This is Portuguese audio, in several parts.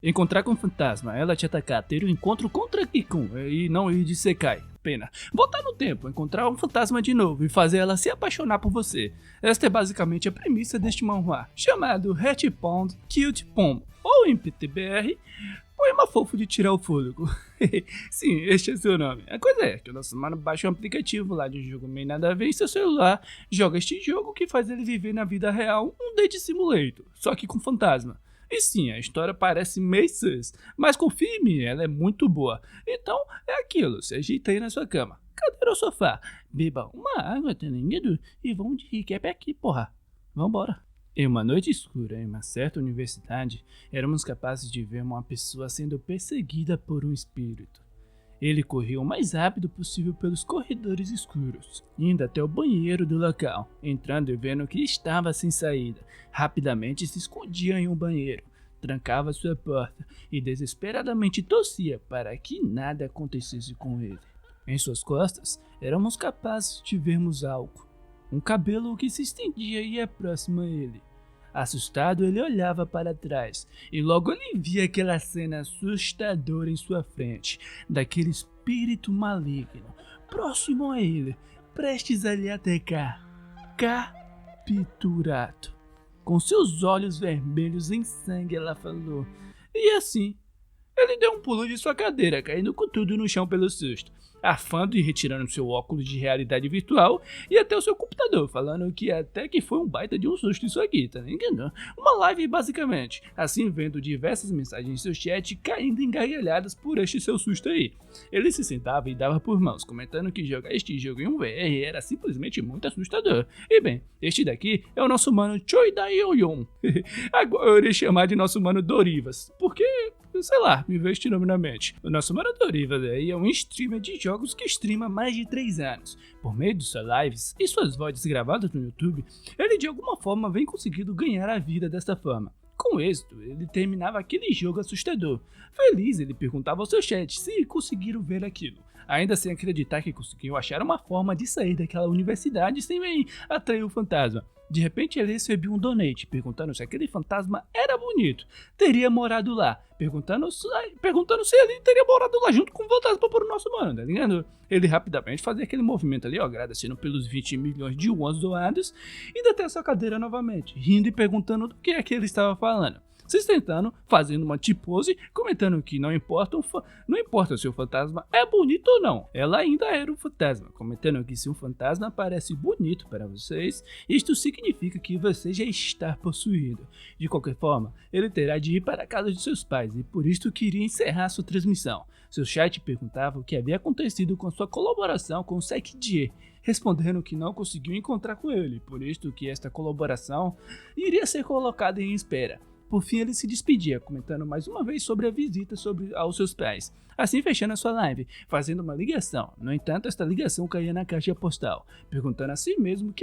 Encontrar com o fantasma, ela te atacar, ter um encontro contra Kikun e não ir de Sekai. Pena. Voltar no tempo, encontrar um fantasma de novo e fazer ela se apaixonar por você. Esta é basicamente a premissa deste manhwa, chamado Hatpond Cute Pom, ou em PTBR, poema fofo de tirar o fôlego. Sim, este é seu nome. A coisa é que o nosso mano baixa um aplicativo lá de um jogo meio nada a ver em seu celular, joga este jogo que faz ele viver na vida real um date simulator, só que com fantasma. E sim, a história parece meio sus, mas confie em mim, ela é muito boa. Então é aquilo, se ajeita aí na sua cama, cadeira ou sofá, beba uma água, tá ligado? E vamos de recap aqui, porra. Vambora. Em uma noite escura, em uma certa universidade, éramos capazes de ver uma pessoa sendo perseguida por um espírito. Ele corria o mais rápido possível pelos corredores escuros, indo até o banheiro do local, entrando e vendo que estava sem saída. Rapidamente se escondia em um banheiro, trancava sua porta e desesperadamente torcia para que nada acontecesse com ele. Em suas costas, éramos capazes de vermos algo, um cabelo que se estendia e ia próximo a ele. Assustado, ele olhava para trás e logo ele via aquela cena assustadora em sua frente, daquele espírito maligno, próximo a ele, prestes a lhe atacar, capturado. Com seus olhos vermelhos em sangue, ela falou, e assim, ele deu um pulo de sua cadeira, caindo com tudo no chão pelo susto, arfando e retirando seu óculos de realidade virtual e até o seu computador, falando que até que foi um baita de um susto isso aqui, tá ligado? Uma live basicamente, assim vendo diversas mensagens em seu chat caindo engargalhadas por este seu susto aí. Ele se sentava e dava por mãos, comentando que jogar este jogo em um VR era simplesmente muito assustador. E bem, este daqui é o nosso mano Choi Dae-yoon. Agora eu irei chamar de nosso mano Dorivas, porque sei lá, me veio este nome na mente. O nosso mano Dorivas aí é um streamer de jogos que streama há mais de 3 anos. Por meio de suas lives e suas vozes gravadas no YouTube, ele de alguma forma vem conseguindo ganhar a vida desta forma. Com êxito, ele terminava aquele jogo assustador. Feliz, ele perguntava ao seu chat se conseguiram ver aquilo, ainda sem acreditar que conseguiu achar uma forma de sair daquela universidade sem atrair o fantasma. De repente ele recebeu um donate, perguntando se aquele fantasma era bonito, teria morado lá, perguntando se ele teria morado lá junto com o fantasma por nosso mano, tá ligado? Ele rapidamente fazia aquele movimento ali, ó, agradecendo pelos 20 milhões de wons doados, indo até a sua cadeira novamente, rindo e perguntando do que é que ele estava falando. Se sentando, fazendo uma T-pose, comentando que não importa se o fantasma é bonito ou não, ela ainda era um fantasma, comentando que se um fantasma parece bonito para vocês, isto significa que você já está possuído. De qualquer forma, ele terá de ir para a casa de seus pais e por isto queria encerrar sua transmissão. Seu chat perguntava o que havia acontecido com sua colaboração com o Sekidie, respondendo que não conseguiu encontrar com ele, por isto que esta colaboração iria ser colocada em espera. Por fim, ele se despedia, comentando mais uma vez sobre a visita aos seus pais, assim fechando a sua live, fazendo uma ligação. No entanto, esta ligação caía na caixa postal, perguntando a si mesmo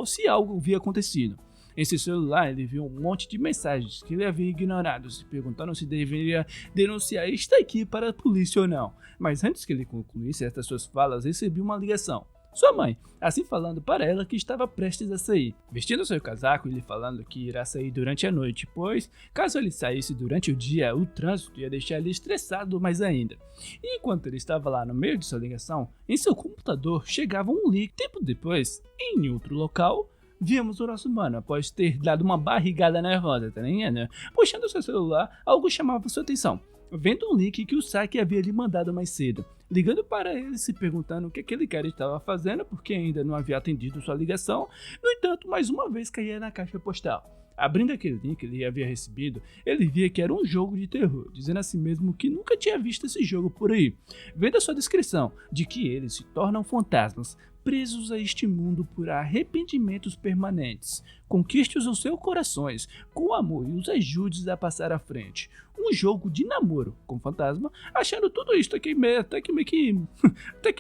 se algo havia acontecido. Em seu celular, ele viu um monte de mensagens que ele havia ignorado, se perguntando se deveria denunciar isto aqui para a polícia ou não. Mas antes que ele concluísse estas suas falas, recebeu uma ligação. Sua mãe, assim falando para ela que estava prestes a sair, vestindo seu casaco e lhe falando que irá sair durante a noite, pois, caso ele saísse durante o dia, o trânsito ia deixar ele estressado mais ainda. E enquanto ele estava lá no meio de sua ligação, em seu computador chegava um link. Tempo depois, em outro local, vimos o nosso mano, após ter dado uma barrigada nervosa, tá ligado? Puxando seu celular, algo chamava sua atenção. Vendo um link que o Saki havia lhe mandado mais cedo, ligando para ele se perguntando o que aquele cara estava fazendo porque ainda não havia atendido sua ligação, no entanto mais uma vez caía na caixa postal. Abrindo aquele link que ele havia recebido, ele via que era um jogo de terror, dizendo a si mesmo que nunca tinha visto esse jogo por aí. Vendo a sua descrição de que eles se tornam fantasmas, presos a este mundo por arrependimentos permanentes. Conquiste-os os seus corações com amor e os ajude a passar à frente. Um jogo de namoro com fantasma, achando tudo isso até que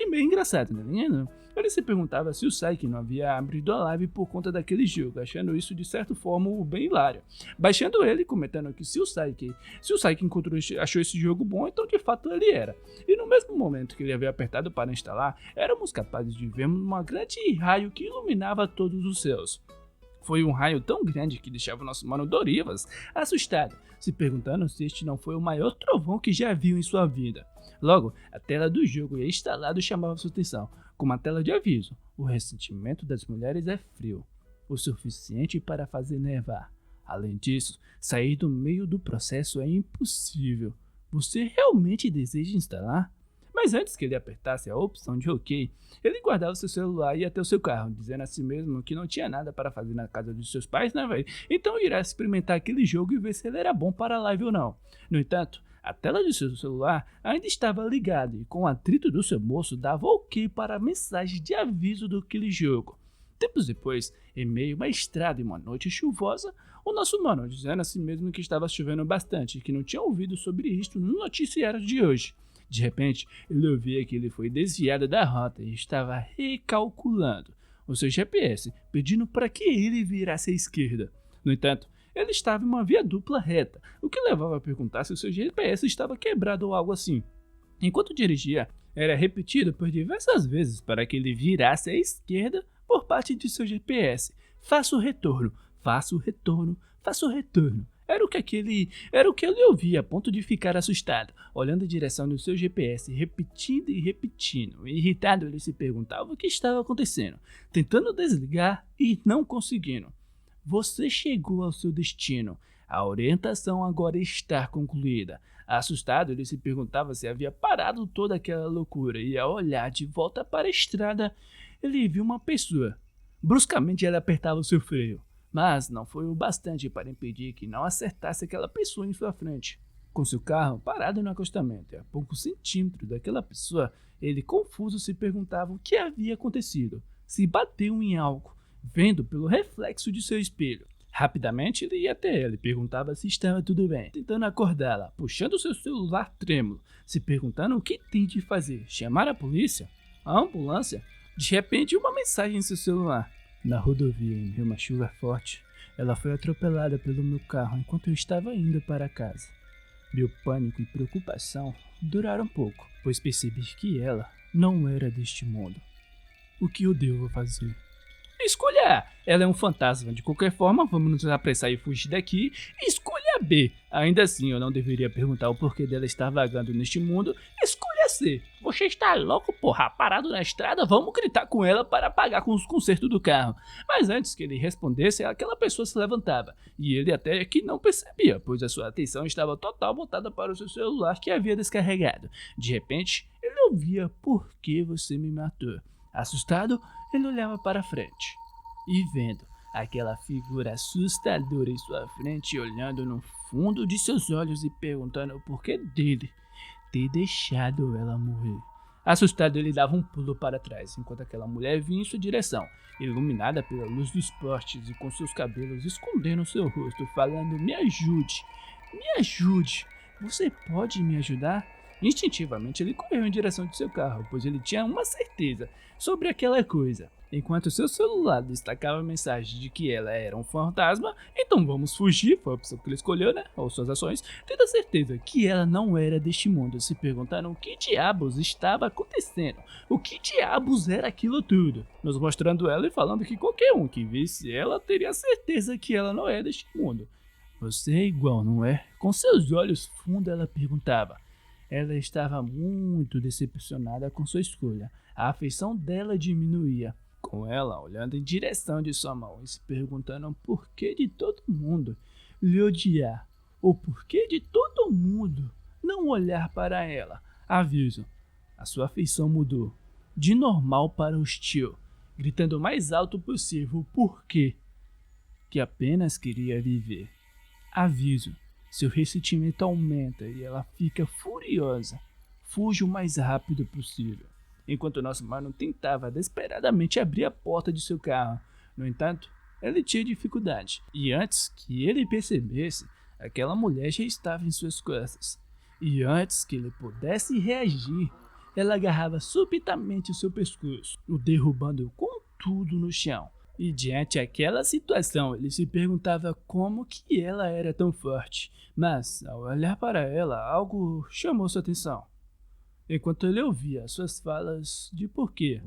meio engraçado, né? Ele se perguntava se o Saiki não havia abrido a live por conta daquele jogo, achando isso de certa forma bem hilário. Baixando ele, comentando que se o Saiki achou esse jogo bom, então de fato ele era. E no mesmo momento que ele havia apertado para instalar, éramos capazes de ver uma grande raio que iluminava todos os céus. Foi um raio tão grande que deixava o nosso mano Dorivas assustado, se perguntando se este não foi o maior trovão que já viu em sua vida. Logo, a tela do jogo instalado chamava sua atenção, com uma tela de aviso. O ressentimento das mulheres é frio, o suficiente para fazer nevar. Além disso, sair do meio do processo é impossível. Você realmente deseja instalar? Mas antes que ele apertasse a opção de OK, ele guardava seu celular e ia até o seu carro, dizendo a si mesmo que não tinha nada para fazer na casa dos seus pais, né, velho? Então irá experimentar aquele jogo e ver se ele era bom para a live ou não. No entanto, a tela de seu celular ainda estava ligada e com o atrito do seu moço dava OK para a mensagem de aviso daquele jogo. Tempos depois, em meio a uma estrada e uma noite chuvosa, o nosso mano dizendo a si mesmo que estava chovendo bastante e que não tinha ouvido sobre isto no noticiário de hoje. De repente, ele ouvia que ele foi desviado da rota e estava recalculando o seu GPS, pedindo para que ele virasse à esquerda. No entanto, ele estava em uma via dupla reta, o que levava a perguntar se o seu GPS estava quebrado ou algo assim. Enquanto dirigia, era repetido por diversas vezes para que ele virasse à esquerda por parte de seu GPS. Faça o retorno, faça o retorno, faça o retorno. Era o que ele ouvia, a ponto de ficar assustado, olhando a direção do seu GPS, repetindo e repetindo. Irritado, ele se perguntava o que estava acontecendo, tentando desligar e não conseguindo. Você chegou ao seu destino. A orientação agora está concluída. Assustado, ele se perguntava se havia parado toda aquela loucura e, ao olhar de volta para a estrada, ele viu uma pessoa. Bruscamente, ele apertava o seu freio, mas não foi o bastante para impedir que não acertasse aquela pessoa em sua frente. Com seu carro parado no acostamento e a poucos centímetros daquela pessoa, ele confuso se perguntava o que havia acontecido. Se bateu em algo, vendo pelo reflexo de seu espelho. Rapidamente ele ia até ela e perguntava se estava tudo bem, tentando acordá-la, puxando seu celular trêmulo, se perguntando o que tem de fazer, chamar a polícia? A ambulância? De repente, uma mensagem em seu celular. Na rodovia, em meio a uma chuva forte, ela foi atropelada pelo meu carro enquanto eu estava indo para casa. Meu pânico e preocupação duraram pouco, pois percebi que ela não era deste mundo. O que eu devo fazer? Escolha A. Ela é um fantasma. De qualquer forma, vamos nos apressar e fugir daqui. Escolha B. Ainda assim, eu não deveria perguntar o porquê dela estar vagando neste mundo. Escolha C. Você está louco, porra? Parado na estrada? Vamos gritar com ela para pagar com os consertos do carro. Mas antes que ele respondesse, aquela pessoa se levantava. E ele até que não percebia, pois a sua atenção estava total voltada para o seu celular que havia descarregado. De repente, ele ouvia: "Por que você me matou?" Assustado, ele olhava para frente e, vendo aquela figura assustadora em sua frente, olhando no fundo de seus olhos e perguntando o porquê dele ter deixado ela morrer. Assustado, ele dava um pulo para trás, enquanto aquela mulher vinha em sua direção, iluminada pela luz dos postes e com seus cabelos escondendo seu rosto, falando: "Me ajude, me ajude, você pode me ajudar?" Instintivamente, ele correu em direção de seu carro, pois ele tinha uma certeza sobre aquela coisa. Enquanto seu celular destacava a mensagem de que ela era um fantasma, então vamos fugir, foi a opção que ele escolheu, né? Ou suas ações, tendo a certeza que ela não era deste mundo. Se perguntaram o que diabos estava acontecendo, o que diabos era aquilo tudo, nos mostrando ela e falando que qualquer um que visse ela teria certeza que ela não é deste mundo. Você é igual, não é? Com seus olhos fundos, ela perguntava. Ela estava muito decepcionada com sua escolha. A afeição dela diminuía, com ela olhando em direção de sua mão e se perguntando o porquê de todo mundo lhe odiar, ou porquê de todo mundo não olhar para ela. Aviso, a sua afeição mudou, de normal para hostil, gritando o mais alto possível o porquê, que apenas queria viver. Aviso, seu ressentimento aumenta e ela fica furiosa. Fuja o mais rápido possível. Enquanto nosso mano tentava desesperadamente abrir a porta de seu carro. No entanto, ele tinha dificuldade. E antes que ele percebesse, aquela mulher já estava em suas costas. E antes que ele pudesse reagir, ela agarrava subitamente o seu pescoço, o derrubando com tudo no chão. E diante daquela situação, ele se perguntava como que ela era tão forte. Mas, ao olhar para ela, algo chamou sua atenção. Enquanto ele ouvia suas falas de porquê,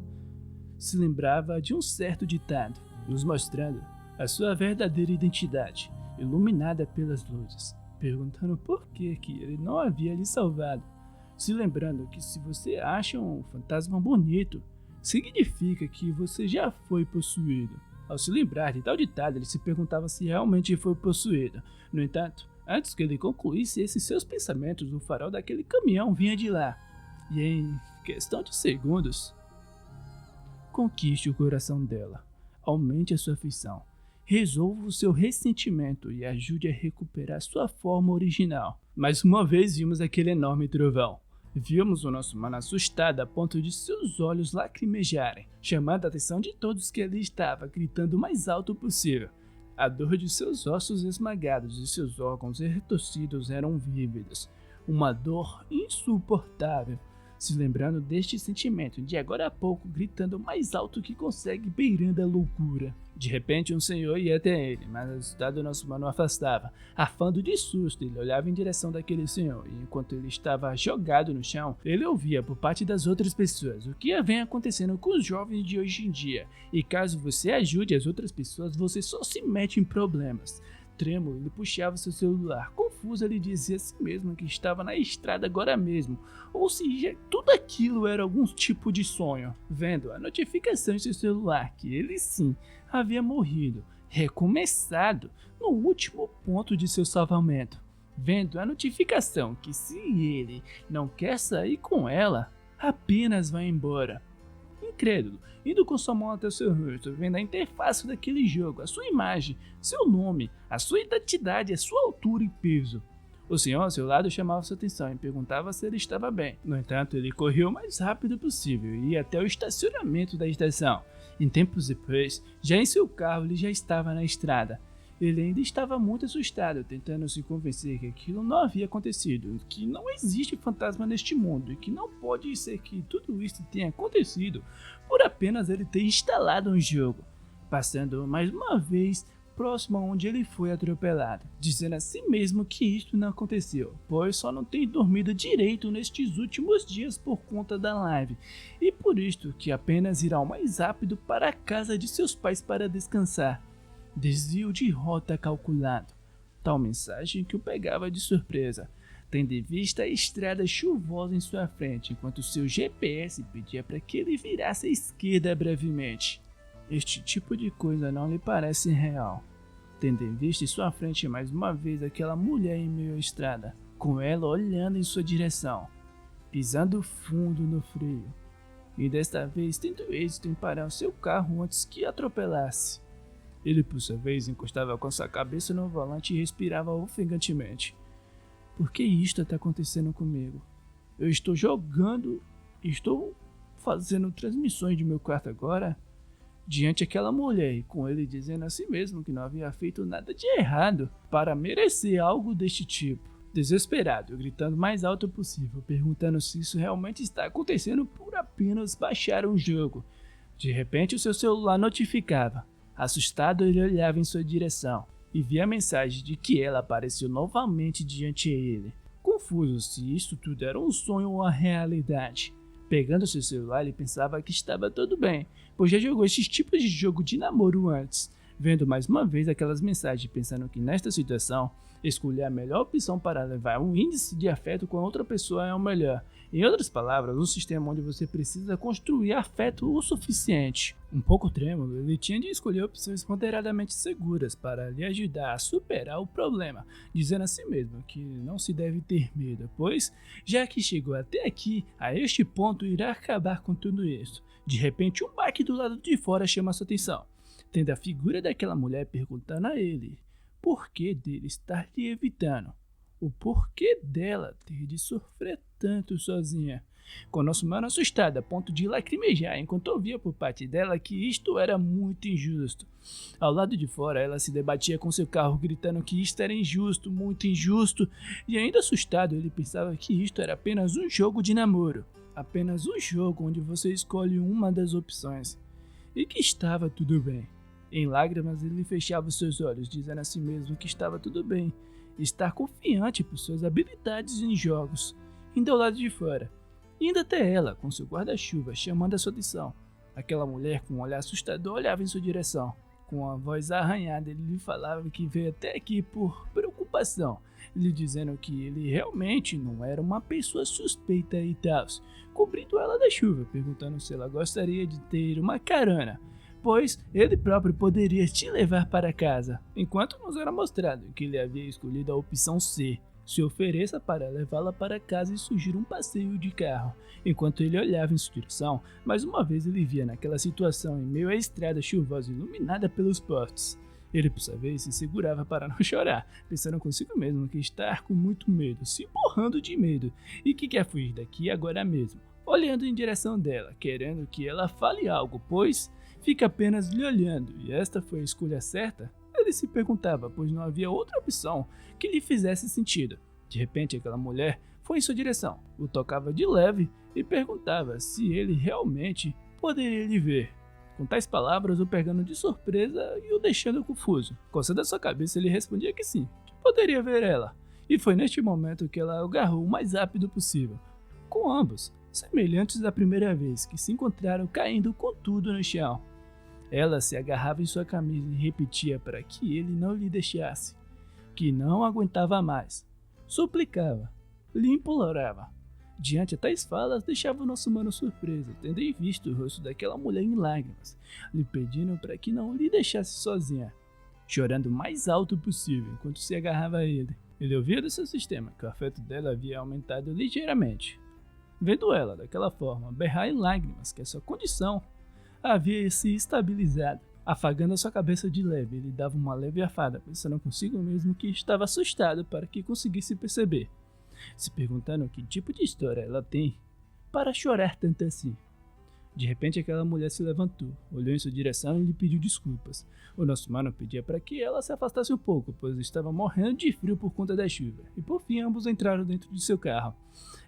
se lembrava de um certo ditado, nos mostrando a sua verdadeira identidade, iluminada pelas luzes, perguntando por que ele não havia lhe salvado, se lembrando que se você acha um fantasma bonito, significa que você já foi possuído. Ao se lembrar de tal ditado, ele se perguntava se realmente foi possuído. No entanto, antes que ele concluísse esses seus pensamentos, o farol daquele caminhão vinha de lá, e em questão de segundos, conquiste o coração dela, aumente a sua afeição, resolva o seu ressentimento e ajude a recuperar sua forma original. Mais uma vez vimos aquele enorme trovão. Vimos o nosso mano assustado a ponto de seus olhos lacrimejarem, chamando a atenção de todos que ali estava, gritando o mais alto possível. A dor de seus ossos esmagados e seus órgãos retorcidos eram vívidos. Uma dor insuportável. Se lembrando deste sentimento, de agora a pouco gritando o mais alto que consegue, beirando a loucura. De repente um senhor ia até ele, mas assustado nosso mano o afastava. Arfando de susto, ele olhava em direção daquele senhor, e enquanto ele estava jogado no chão, ele ouvia por parte das outras pessoas o que vem acontecendo com os jovens de hoje em dia. E caso você ajude as outras pessoas, você só se mete em problemas. Trêmulo, ele puxava seu celular. Confuso, ele dizia a si mesmo que estava na estrada agora mesmo. Ou seja, tudo aquilo era algum tipo de sonho. Vendo a notificação em seu celular que ele sim havia morrido, recomeçado, no último ponto de seu salvamento. Vendo a notificação que se ele não quer sair com ela, apenas vai embora. Incrédulo, indo com sua mão até o seu rosto, vendo a interface daquele jogo, a sua imagem, seu nome, a sua identidade, a sua altura e peso. O senhor ao seu lado chamava sua atenção e perguntava se ele estava bem. No entanto, ele correu o mais rápido possível e ia até o estacionamento da estação. Em tempos depois, já em seu carro, ele já estava na estrada. Ele ainda estava muito assustado, tentando se convencer que aquilo não havia acontecido, que não existe fantasma neste mundo e que não pode ser que tudo isso tenha acontecido por apenas ele ter instalado um jogo, passando mais uma vez próximo a onde ele foi atropelado, dizendo a si mesmo que isto não aconteceu, pois só não tem dormido direito nestes últimos dias por conta da live, e por isto que apenas irá o mais rápido para a casa de seus pais para descansar. Desvio de rota calculado. Tal mensagem que o pegava de surpresa, tendo em vista a estrada chuvosa em sua frente, enquanto seu GPS pedia para que ele virasse à esquerda brevemente. Este tipo de coisa não lhe parece real, tendo em vista em sua frente mais uma vez aquela mulher em meio à estrada, com ela olhando em sua direção, pisando fundo no freio, e desta vez tendo êxito em parar o seu carro antes que atropelasse. Ele, por sua vez, encostava com sua cabeça no volante e respirava ofegantemente. Por que isto está acontecendo comigo? Eu estou jogando, estou fazendo transmissões de meu quarto agora, diante daquela mulher, e com ele dizendo a si mesmo que não havia feito nada de errado para merecer algo deste tipo. Desesperado, gritando o mais alto possível, perguntando se isso realmente está acontecendo por apenas baixar um jogo. De repente, o seu celular notificava. Assustado, ele olhava em sua direção e via a mensagem de que ela apareceu novamente diante dele. Confuso se isso tudo era um sonho ou a realidade. Pegando seu celular, ele pensava que estava tudo bem, pois já jogou esses tipos de jogo de namoro antes. Vendo mais uma vez aquelas mensagens, pensando que nesta situação, escolher a melhor opção para levar um índice de afeto com outra pessoa é o melhor. Em outras palavras, um sistema onde você precisa construir afeto o suficiente. Um pouco trêmulo, ele tinha de escolher opções moderadamente seguras para lhe ajudar a superar o problema, dizendo a si mesmo que não se deve ter medo, pois, já que chegou até aqui, a este ponto irá acabar com tudo isso. De repente, um baque do lado de fora chama sua atenção, tendo a figura daquela mulher perguntando a ele por que dele estar lhe evitando, o porquê dela ter de sofrer tanto sozinha. Com nosso mano assustado a ponto de lacrimejar enquanto ouvia por parte dela que isto era muito injusto. Ao lado de fora ela se debatia com seu carro gritando que isto era injusto, muito injusto, e ainda assustado ele pensava que isto era apenas um jogo de namoro, apenas um jogo onde você escolhe uma das opções, e que estava tudo bem. Em lágrimas ele fechava seus olhos, dizendo a si mesmo que estava tudo bem, estar confiante por suas habilidades em jogos. Indo ao lado de fora, indo até ela com seu guarda-chuva chamando a sua atenção. Aquela mulher com um olhar assustador olhava em sua direção. Com a voz arranhada, ele lhe falava que veio até aqui por preocupação, lhe dizendo que ele realmente não era uma pessoa suspeita e tal, cobrindo ela da chuva, perguntando se ela gostaria de ter uma carona, pois ele próprio poderia te levar para casa, enquanto nos era mostrado que ele havia escolhido a opção C. Se ofereça para levá-la para casa e sugerir um passeio de carro. Enquanto ele olhava em sua direção, mais uma vez ele via naquela situação em meio à estrada chuvosa iluminada pelos postes. Ele, por sua vez, se segurava para não chorar, pensando consigo mesmo que está com muito medo, se borrando de medo, e que quer fugir daqui agora mesmo, olhando em direção dela, querendo que ela fale algo, pois fica apenas lhe olhando, e esta foi a escolha certa? Ele se perguntava, pois não havia outra opção que lhe fizesse sentido. De repente, aquela mulher foi em sua direção, o tocava de leve e perguntava se ele realmente poderia lhe ver. Com tais palavras, o pegando de surpresa e o deixando confuso. Coçando a sua cabeça, ele respondia que sim, que poderia ver ela. E foi neste momento que ela o agarrou o mais rápido possível, com ambos, semelhantes à primeira vez que se encontraram caindo com tudo no chão. Ela se agarrava em sua camisa e repetia para que ele não lhe deixasse, que não aguentava mais. Suplicava, lhe implorava. Diante de tais falas, deixava o nosso mano surpreso, tendo em vista o rosto daquela mulher em lágrimas, lhe pedindo para que não lhe deixasse sozinha, chorando o mais alto possível enquanto se agarrava a ele. Ele ouvia do seu sistema que o afeto dela havia aumentado ligeiramente. Vendo ela, daquela forma, berrar em lágrimas que a sua condição havia se estabilizado. Afagando a sua cabeça de leve, ele dava uma leve afada, pensando consigo mesmo que estava assustado para que conseguisse perceber, se perguntando que tipo de história ela tem para chorar tanto assim. De repente, aquela mulher se levantou, olhou em sua direção e lhe pediu desculpas. O nosso mano pedia para que ela se afastasse um pouco, pois estava morrendo de frio por conta da chuva, e por fim ambos entraram dentro de seu carro.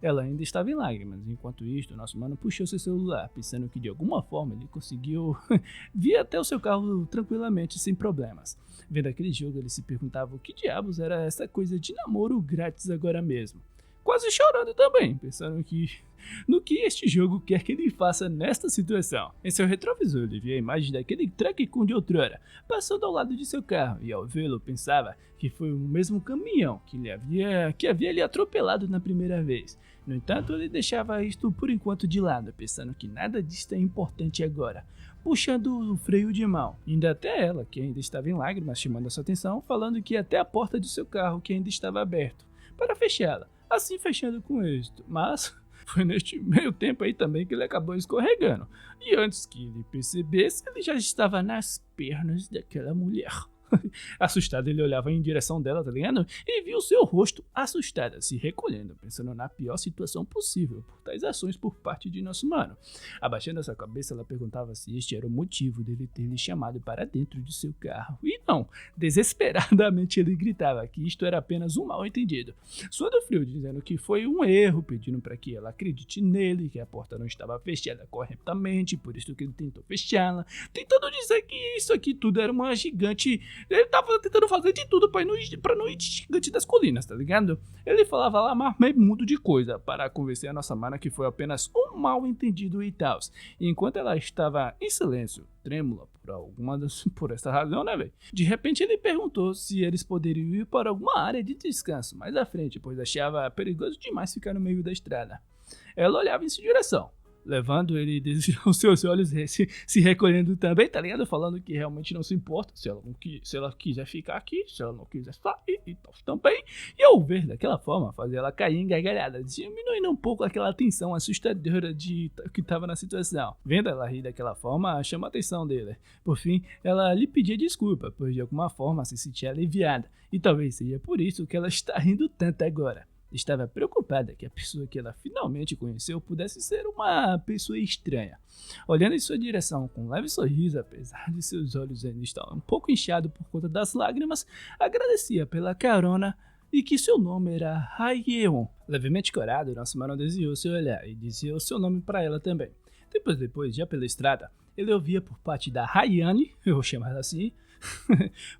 Ela ainda estava em lágrimas. Enquanto isto, o nosso mano puxou seu celular, pensando que de alguma forma ele conseguiu vir até o seu carro tranquilamente, sem problemas. Vendo aquele jogo, ele se perguntava o que diabos era essa coisa de namoro grátis agora mesmo. Quase chorando também, pensando no que este jogo quer que ele faça nesta situação. Em seu retrovisor, ele via a imagem daquele Trackcon de outrora, passando ao lado de seu carro, e ao vê-lo pensava que foi o mesmo caminhão que havia lhe atropelado na primeira vez. No entanto, ele deixava isto por enquanto de lado, pensando que nada disto é importante agora, puxando o freio de mão, indo até ela, que ainda estava em lágrimas, chamando a sua atenção, falando que ia até a porta de seu carro, que ainda estava aberto, para fechá-la, assim fechando com êxito, mas foi neste meio tempo aí também que ele acabou escorregando, e antes que ele percebesse, ele já estava nas pernas daquela mulher. Assustado, ele olhava em direção dela, tá ligado? E viu seu rosto assustada, se recolhendo, pensando na pior situação possível por tais ações por parte de nosso mano. Abaixando a sua cabeça, ela perguntava se este era o motivo dele ter lhe chamado para dentro de seu carro. E não, desesperadamente ele gritava que isto era apenas um mal-entendido. Suando frio, dizendo que foi um erro, pedindo para que ela acredite nele, que a porta não estava fechada corretamente, por isso que ele tentou fechá-la, tentando dizer que isso aqui tudo era uma gigante. Ele tava tentando fazer de tudo pra não ir de gigante das colinas, tá ligado? Ele falava lá mais meio mundo de coisa para convencer a nossa mana que foi apenas um mal entendido e tal. Enquanto ela estava em silêncio, trêmula por essa razão, né, velho? De repente ele perguntou se eles poderiam ir para alguma área de descanso mais à frente, pois achava perigoso demais ficar no meio da estrada. Ela olhava em sua direção, levando ele os seus olhos se recolhendo também, tá ligado? Falando que realmente não se importa se ela quiser ficar aqui, se ela não quiser sair e tal também. E ao ver daquela forma, fazer ela cair em gargalhada, diminuindo um pouco aquela tensão assustadora que estava na situação. Vendo ela rir daquela forma, chama a atenção dele. Por fim, ela lhe pedia desculpa, pois de alguma forma se sentia aliviada. E talvez seja por isso que ela está rindo tanto agora. Estava preocupada que a pessoa que ela finalmente conheceu pudesse ser uma pessoa estranha. Olhando em sua direção com um leve sorriso, apesar de seus olhos ainda estar um pouco inchados por conta das lágrimas, agradecia pela carona e que seu nome era Hayeon. Levemente corado, nosso mano desviou seu olhar e dizia o seu nome para ela também. Depois, já pela estrada, ele ouvia por parte da Hayane, eu vou chamar ela assim,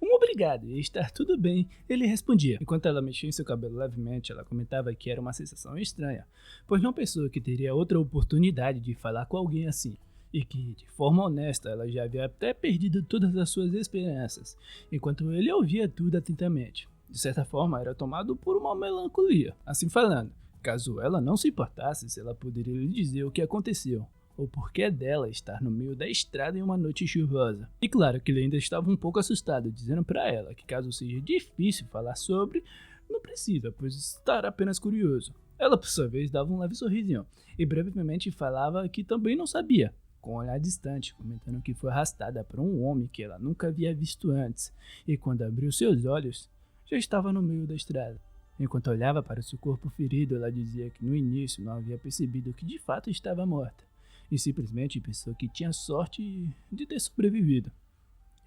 um obrigado, e está tudo bem, ele respondia. Enquanto ela mexia em seu cabelo levemente, ela comentava que era uma sensação estranha, pois não pensou que teria outra oportunidade de falar com alguém assim. e que, de forma honesta, ela já havia até perdido todas as suas esperanças, enquanto ele ouvia tudo atentamente. De certa forma, era tomado por uma melancolia. Assim falando, caso ela não se importasse, se ela poderia lhe dizer o que aconteceu, ou porquê dela estar no meio da estrada em uma noite chuvosa. E claro que ele ainda estava um pouco assustado, dizendo para ela que caso seja difícil falar sobre, não precisa, pois estará apenas curioso. Ela, por sua vez, dava um leve sorrisinho, e brevemente falava que também não sabia, com um olhar distante, comentando que foi arrastada por um homem que ela nunca havia visto antes, e quando abriu seus olhos, já estava no meio da estrada. Enquanto olhava para seu corpo ferido, ela dizia que no início não havia percebido que de fato estava morta, e simplesmente pensou que tinha sorte de ter sobrevivido.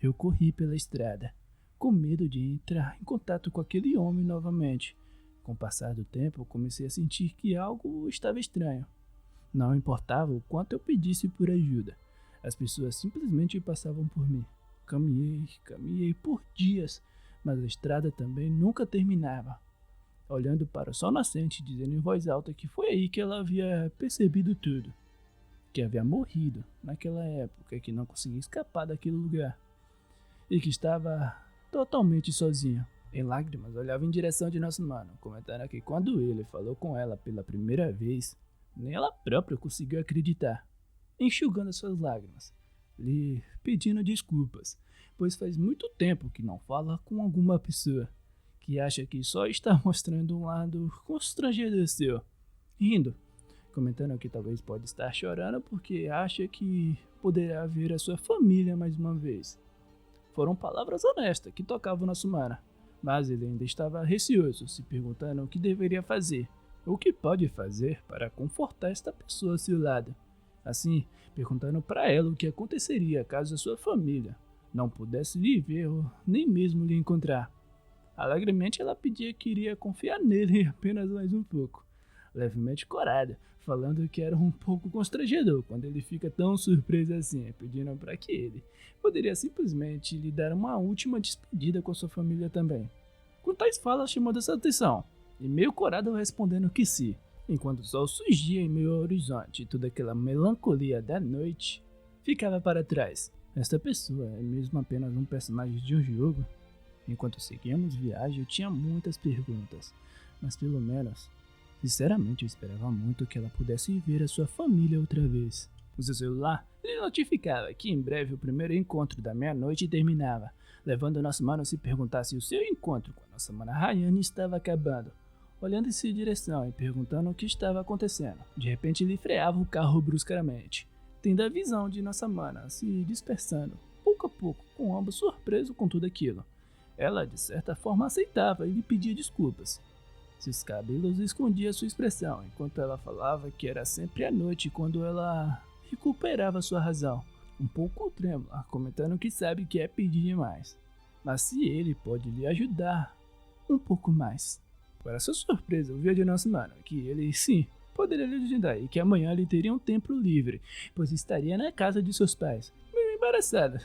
Eu corri pela estrada, com medo de entrar em contato com aquele homem novamente. Com o passar do tempo, comecei a sentir que algo estava estranho. Não importava o quanto eu pedisse por ajuda, as pessoas simplesmente passavam por mim. Caminhei por dias, mas a estrada também nunca terminava. Olhando para o sol nascente, dizendo em voz alta que foi aí que ela havia percebido tudo. Que havia morrido naquela época, que não conseguia escapar daquele lugar. E que estava totalmente sozinha. Em lágrimas, olhava em direção de nosso mano, comentando que quando ele falou com ela pela primeira vez, nem ela própria conseguiu acreditar. Enxugando suas lágrimas, lhe pedindo desculpas, pois faz muito tempo que não fala com alguma pessoa, que acha que só está mostrando um lado constrangedor seu, rindo, comentando que talvez pode estar chorando porque acha que poderá ver a sua família mais uma vez. Foram palavras honestas que tocavam na Sumara, mas ele ainda estava receoso, se perguntando o que deveria fazer, ou o que pode fazer para confortar esta pessoa ao seu lado. Assim, perguntando para ela o que aconteceria caso a sua família não pudesse lhe ver ou nem mesmo lhe encontrar. Alegremente ela pedia que iria confiar nele apenas mais um pouco, levemente corada, falando que era um pouco constrangedor quando ele fica tão surpreso assim, pedindo para que ele poderia simplesmente lhe dar uma última despedida com sua família também. Com tais falas chamou essa atenção, e meio corado respondendo que sim. Enquanto o sol surgia em meio ao horizonte e toda aquela melancolia da noite ficava para trás. Esta pessoa é mesmo apenas um personagem de um jogo? Enquanto seguíamos viagem, eu tinha muitas perguntas, mas pelo menos, sinceramente, eu esperava muito que ela pudesse ver a sua família outra vez. O seu celular lhe notificava que em breve o primeiro encontro da meia-noite terminava, levando o nosso mano a se perguntar se o seu encontro com a nossa mana Rayane estava acabando. Olhando em sua direção e perguntando o que estava acontecendo. De repente ele freava o carro bruscamente, tendo a visão de nossa mana se dispersando, pouco a pouco, com ambos surpresos com tudo aquilo. Ela, de certa forma, aceitava e lhe pedia desculpas. Seus cabelos escondiam sua expressão, enquanto ela falava que era sempre à noite quando ela recuperava sua razão, um pouco trêmula, comentando que sabe que é pedir demais, mas se ele pode lhe ajudar um pouco mais. Para sua surpresa, ouviu de nosso mano que ele, sim, poderia lhe ajudar e que amanhã ele teria um tempo livre, pois estaria na casa de seus pais. Meio embaraçada,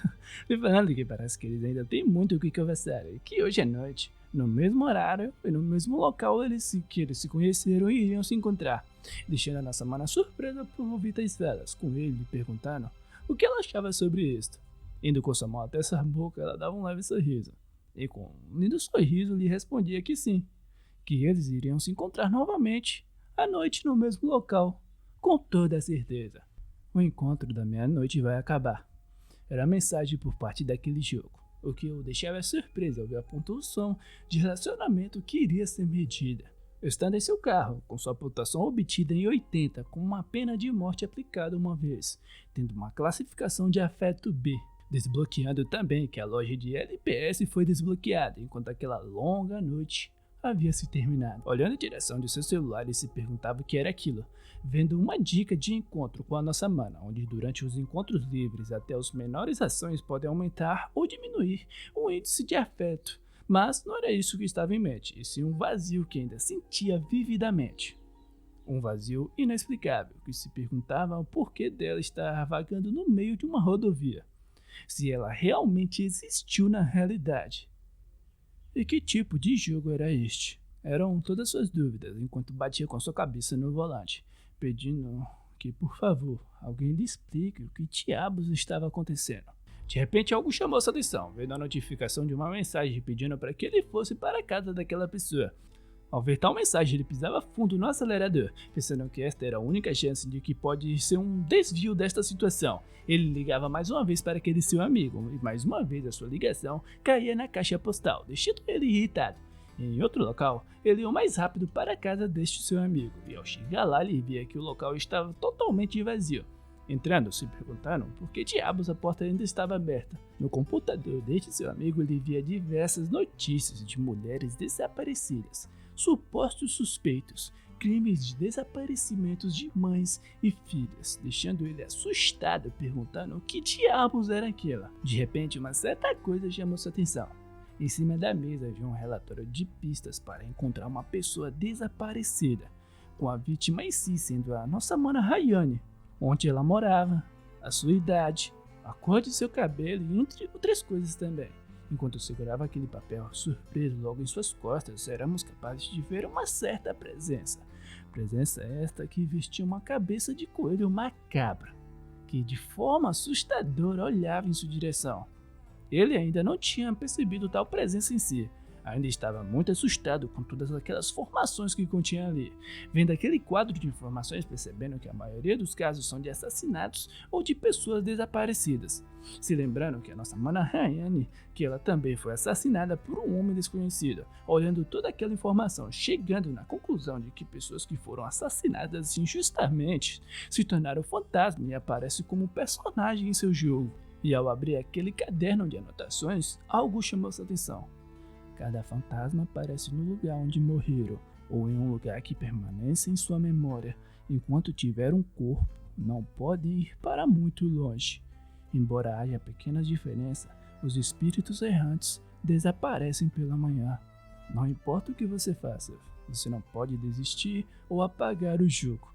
me falando que parece que eles ainda têm muito o que conversar e que hoje à noite, no mesmo horário e no mesmo local eles se conheceram e iriam se encontrar, deixando a nossa mana surpresa por ouvir tais falas, com ele perguntando o que ela achava sobre isto. Indo com sua mão até sua boca, ela dava um leve sorriso, e com um lindo sorriso lhe respondia que sim, que eles iriam se encontrar novamente à noite no mesmo local, com toda a certeza. O encontro da meia-noite vai acabar. Era a mensagem por parte daquele jogo, o que eu deixava surpresa ao ver a pontuação de relacionamento que iria ser medida. Estando em seu carro, com sua pontuação obtida em 80, com uma pena de morte aplicada uma vez, tendo uma classificação de afeto B, desbloqueando também que a loja de LPS foi desbloqueada, enquanto aquela longa noite havia se terminado. Olhando em direção de seu celular, ele se perguntava o que era aquilo, vendo uma dica de encontro com a nossa mana, onde durante os encontros livres até os menores ações podem aumentar ou diminuir o índice de afeto. Mas não era isso que estava em mente, e sim um vazio que ainda sentia vividamente. Um vazio inexplicável, que se perguntava o porquê dela estar vagando no meio de uma rodovia. Se ela realmente existiu na realidade. E que tipo de jogo era este? Eram todas suas dúvidas, enquanto batia com sua cabeça no volante, pedindo que, por favor, alguém lhe explique o que diabos estava acontecendo. De repente, algo chamou sua atenção, vendo a notificação de uma mensagem pedindo para que ele fosse para a casa daquela pessoa. Ao ver tal mensagem, ele pisava fundo no acelerador, pensando que esta era a única chance de que pode ser um desvio desta situação. Ele ligava mais uma vez para aquele seu amigo, e mais uma vez a sua ligação caía na caixa postal, deixando ele irritado. Em outro local, ele ia mais rápido para a casa deste seu amigo, e ao chegar lá ele via que o local estava totalmente vazio. Entrando, se perguntaram por que diabos a porta ainda estava aberta. No computador deste seu amigo ele via diversas notícias de mulheres desaparecidas, supostos suspeitos, crimes de desaparecimentos de mães e filhas, deixando ele assustado, perguntando o que diabos era aquilo. De repente, uma certa coisa chamou sua atenção. Em cima da mesa havia um relatório de pistas para encontrar uma pessoa desaparecida, com a vítima em si sendo a nossa mana Rayane, onde ela morava, a sua idade, a cor de seu cabelo e entre outras coisas também. Enquanto segurava aquele papel surpreso logo em suas costas, éramos capazes de ver uma certa presença. Presença esta que vestia uma cabeça de coelho macabra, que de forma assustadora olhava em sua direção. Ele ainda não tinha percebido tal presença em si. Ainda estava muito assustado com todas aquelas formações que continha ali. Vendo aquele quadro de informações, percebendo que a maioria dos casos são de assassinatos ou de pessoas desaparecidas. Se lembrando que a nossa mana Rayane, que ela também foi assassinada por um homem desconhecido. Olhando toda aquela informação, chegando na conclusão de que pessoas que foram assassinadas injustamente se tornaram fantasma e aparecem como personagem em seu jogo. E ao abrir aquele caderno de anotações, algo chamou sua atenção. Cada fantasma aparece no lugar onde morreram, ou em um lugar que permanece em sua memória. Enquanto tiver um corpo, não podem ir para muito longe. Embora haja pequenas diferenças, os espíritos errantes desaparecem pela manhã. Não importa o que você faça, você não pode desistir ou apagar o jogo.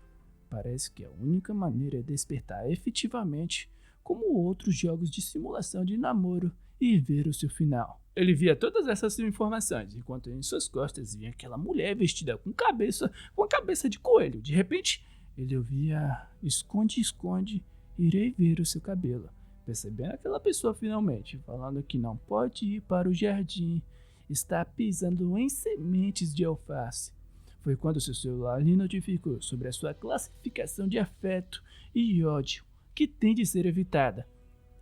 Parece que a única maneira é despertar efetivamente, como outros jogos de simulação de namoro, e ver o seu final. Ele via todas essas informações, enquanto em suas costas via aquela mulher vestida com a cabeça de coelho. De repente, ele ouvia: esconde, esconde, irei ver o seu cabelo. Percebendo aquela pessoa finalmente, falando que não pode ir para o jardim, está pisando em sementes de alface. Foi quando seu celular lhe notificou sobre a sua classificação de afeto e ódio, que tem de ser evitada.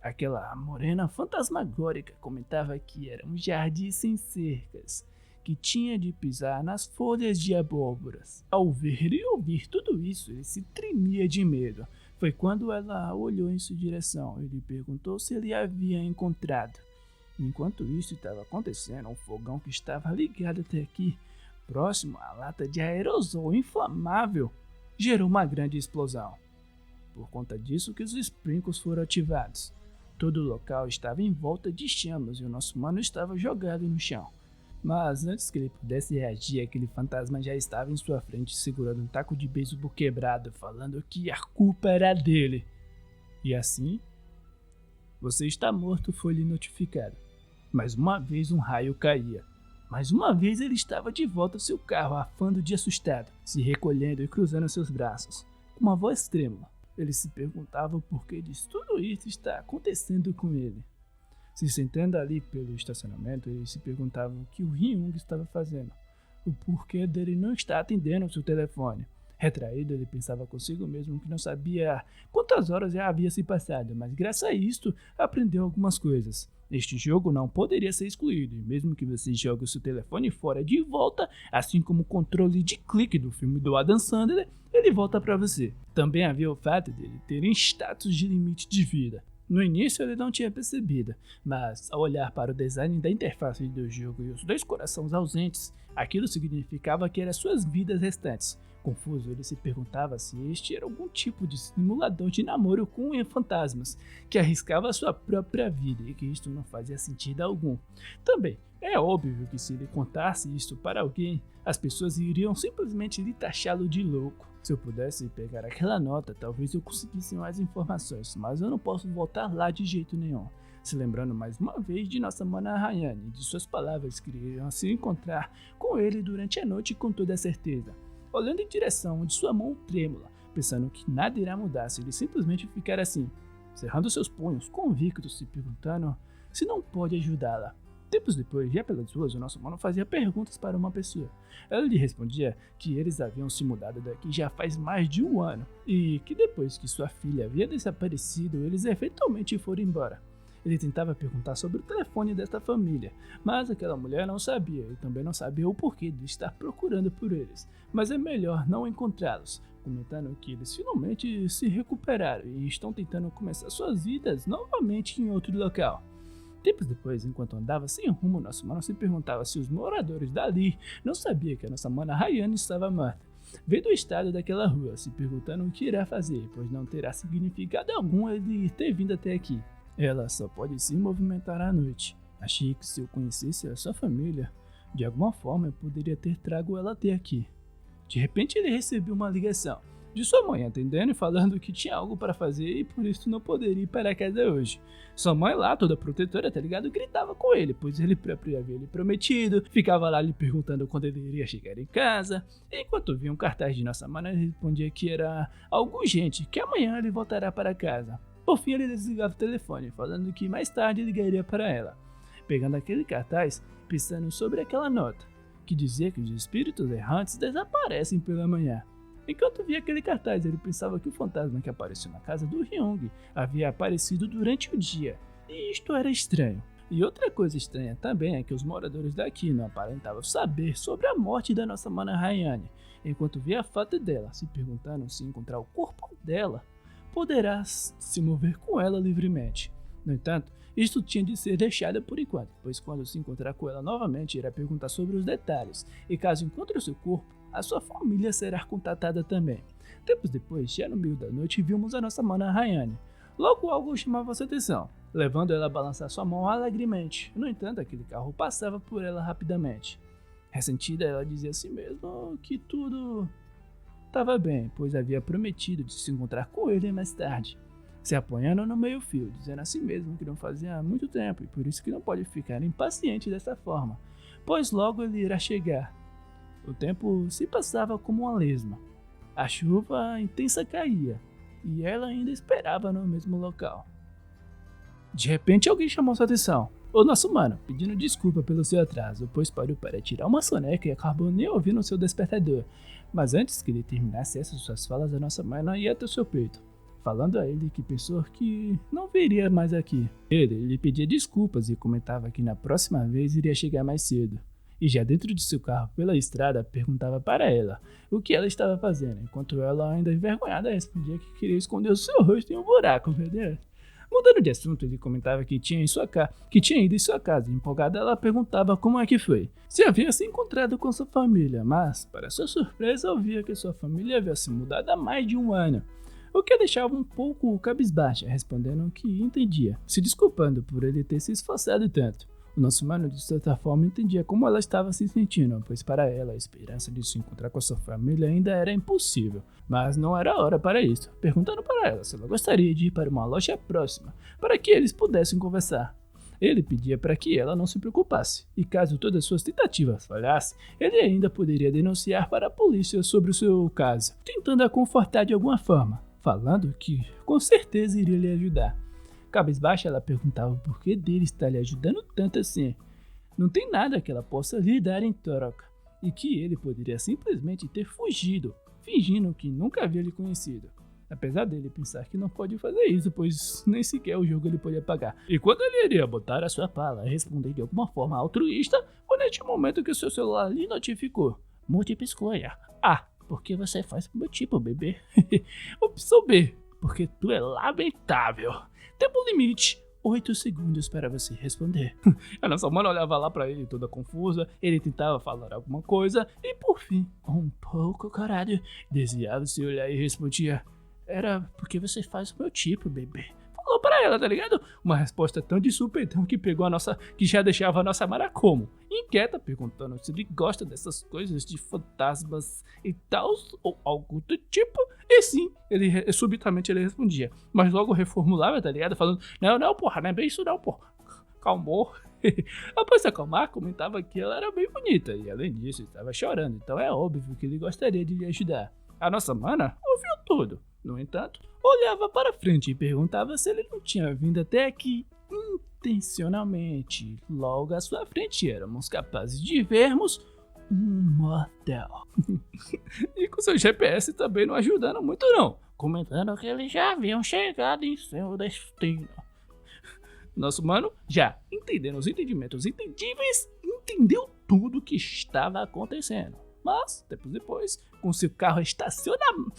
Aquela morena fantasmagórica comentava que era um jardim sem cercas, que tinha de pisar nas folhas de abóboras. Ao ver e ouvir tudo isso, ele se tremia de medo. Foi quando ela olhou em sua direção e lhe perguntou se ele a havia encontrado. Enquanto isso estava acontecendo, um fogão que estava ligado até aqui, próximo à lata de aerosol inflamável, gerou uma grande explosão. Por conta disso que os sprinkles foram ativados. Todo o local estava em volta de chamas e o nosso mano estava jogado no chão. Mas antes que ele pudesse reagir, aquele fantasma já estava em sua frente segurando um taco de beisebol quebrado, falando que a culpa era dele. E assim, você está morto, foi lhe notificado. Mais uma vez um raio caía. Mais uma vez ele estava de volta ao seu carro, afando de assustado, se recolhendo e cruzando seus braços, com uma voz trêmula. Ele se perguntava o porquê de tudo isso está acontecendo com ele. Se sentando ali pelo estacionamento, ele se perguntava o que o Ryung estava fazendo, o porquê dele não estar atendendo o seu telefone. Retraído, ele pensava consigo mesmo que não sabia quantas horas já havia se passado, mas graças a isto aprendeu algumas coisas. Este jogo não poderia ser excluído, e mesmo que você jogue o seu telefone fora de volta, assim como o controle de clique do filme do Adam Sandler, ele volta para você. Também havia o fato dele ter status de limite de vida. No início ele não tinha percebido, mas ao olhar para o design da interface do jogo e os dois corações ausentes, aquilo significava que eram suas vidas restantes. Confuso, ele se perguntava se este era algum tipo de simulador de namoro com fantasmas, que arriscava a sua própria vida e que isto não fazia sentido algum. Também, é óbvio que se ele contasse isto para alguém, as pessoas iriam simplesmente lhe taxá-lo de louco. Se eu pudesse pegar aquela nota, talvez eu conseguisse mais informações, mas eu não posso voltar lá de jeito nenhum. Se lembrando mais uma vez de nossa mana Rayane e de suas palavras que iriam se encontrar com ele durante a noite com toda certeza. Olhando em direção de sua mão trêmula, pensando que nada irá mudar se ele simplesmente ficar assim, cerrando seus punhos, convicto, se perguntando se não pode ajudá-la. Tempos depois, já pelas ruas, o nosso mano fazia perguntas para uma pessoa. Ela lhe respondia que eles haviam se mudado daqui já faz mais de um ano e que depois que sua filha havia desaparecido, eles eventualmente foram embora. Ele tentava perguntar sobre o telefone desta família, mas aquela mulher não sabia e também não sabia o porquê de estar procurando por eles. Mas é melhor não encontrá-los, comentando que eles finalmente se recuperaram e estão tentando começar suas vidas novamente em outro local. Tempos depois, enquanto andava sem rumo, nosso mano se perguntava se os moradores dali não sabiam que a nossa mana Rayane estava morta. Veio do estado daquela rua, se perguntando o que irá fazer, pois não terá significado algum ele ter vindo até aqui. Ela só pode se movimentar à noite. Achei que se eu conhecesse a sua família, de alguma forma eu poderia ter trago ela até aqui. De repente ele recebeu uma ligação de sua mãe atendendo e falando que tinha algo para fazer e por isso não poderia ir para casa hoje. Sua mãe lá, toda protetora, tá ligado? Gritava com ele, pois ele próprio havia lhe prometido, ficava lá lhe perguntando quando ele iria chegar em casa. Enquanto via um cartaz de nossa mãe, ele respondia que era algo urgente, que amanhã ele voltará para casa. Por fim ele desligava o telefone, falando que mais tarde ligaria para ela. Pegando aquele cartaz, pensando sobre aquela nota, que dizia que os espíritos errantes desaparecem pela manhã. Enquanto via aquele cartaz, ele pensava que o fantasma que apareceu na casa do Ryung havia aparecido durante o dia, e isto era estranho. E outra coisa estranha também é que os moradores daqui não aparentavam saber sobre a morte da nossa mana Rayane, enquanto via a foto dela, se perguntando se encontrar o corpo dela, poderá se mover com ela livremente. No entanto, isto tinha de ser deixado por enquanto, pois quando se encontrar com ela novamente, irá perguntar sobre os detalhes, e caso encontre o seu corpo, a sua família será contatada também. Tempos depois, já no meio da noite, vimos a nossa mana Rayane. Logo algo chamava sua atenção, levando ela a balançar sua mão alegremente. No entanto, aquele carro passava por ela rapidamente. Ressentida, ela dizia a si mesma que tudo estava bem, pois havia prometido de se encontrar com ele mais tarde. Se apoiando no meio-fio, dizendo a si mesmo que não fazia muito tempo e por isso que não pode ficar impaciente dessa forma, pois logo ele irá chegar. O tempo se passava como uma lesma. A chuva intensa caía, e ela ainda esperava no mesmo local. De repente alguém chamou sua atenção. O nosso mano, pedindo desculpa pelo seu atraso, pois parou para tirar uma soneca e acabou nem ouvindo seu despertador. Mas antes que ele terminasse essas suas falas, a nossa mãe não ia até o seu peito, falando a ele que pensou que não viria mais aqui. Ele lhe pedia desculpas e comentava que na próxima vez iria chegar mais cedo. E já dentro de seu carro pela estrada, perguntava para ela o que ela estava fazendo, enquanto ela, ainda envergonhada, respondia que queria esconder o seu rosto em um buraco, meu Deus. Mudando de assunto, ele comentava que tinha ido em sua casa, e empolgada ela perguntava como é que foi. Se havia se encontrado com sua família, mas, para sua surpresa, ouvia que sua família havia se mudado há mais de um ano, o que a deixava um pouco cabisbaixa, respondendo que entendia, se desculpando por ele ter se esforçado tanto. O nosso mano, de certa forma, entendia como ela estava se sentindo, pois para ela a esperança de se encontrar com sua família ainda era impossível, mas não era hora para isso, perguntando para ela se ela gostaria de ir para uma loja próxima, para que eles pudessem conversar. Ele pedia para que ela não se preocupasse, e caso todas suas tentativas falhassem, ele ainda poderia denunciar para a polícia sobre o seu caso, tentando a confortar de alguma forma, falando que com certeza iria lhe ajudar. Cabisbaixa, ela perguntava o porquê dele estar lhe ajudando tanto assim. Não tem nada que ela possa lhe dar em troca, e que ele poderia simplesmente ter fugido, fingindo que nunca havia lhe conhecido. Apesar dele pensar que não pode fazer isso, pois nem sequer o jogo ele podia pagar. E quando ele iria botar a sua pala e responder de alguma forma altruísta, foi neste momento que o seu celular lhe notificou. Múltipla escolha. A. Porque você faz o meu tipo, bebê. Opção B. Porque tu é lamentável. Tempo limite, 8 segundos para você responder. A nossa mãe olhava lá pra ele toda confusa, ele tentava falar alguma coisa e por fim, um pouco corado, desviava seu olhar e respondia: era porque você faz o meu tipo, bebê. Falou pra ela, tá ligado? Uma resposta tão de supetão que pegou que já deixava a nossa Mara como? Inquieta, perguntando se ele gosta dessas coisas de fantasmas e tal, ou algo do tipo. E sim, subitamente ele respondia, mas logo reformulava, tá ligado? Falando, não, porra, não é bem isso não, porra. Calmou. Após se acalmar, comentava que ela era bem bonita e além disso estava chorando, então é óbvio que ele gostaria de lhe ajudar. A nossa mana ouviu tudo. No entanto, olhava para frente e perguntava se ele não tinha vindo até aqui intencionalmente. Logo à sua frente éramos capazes de vermos um motel. E com seu GPS também não ajudando muito não, comentando que eles já haviam chegado em seu destino. Nosso mano, já entendendo os entendimentos entendíveis, entendeu tudo o que estava acontecendo. Mas, tempos depois, com seu carro estacionado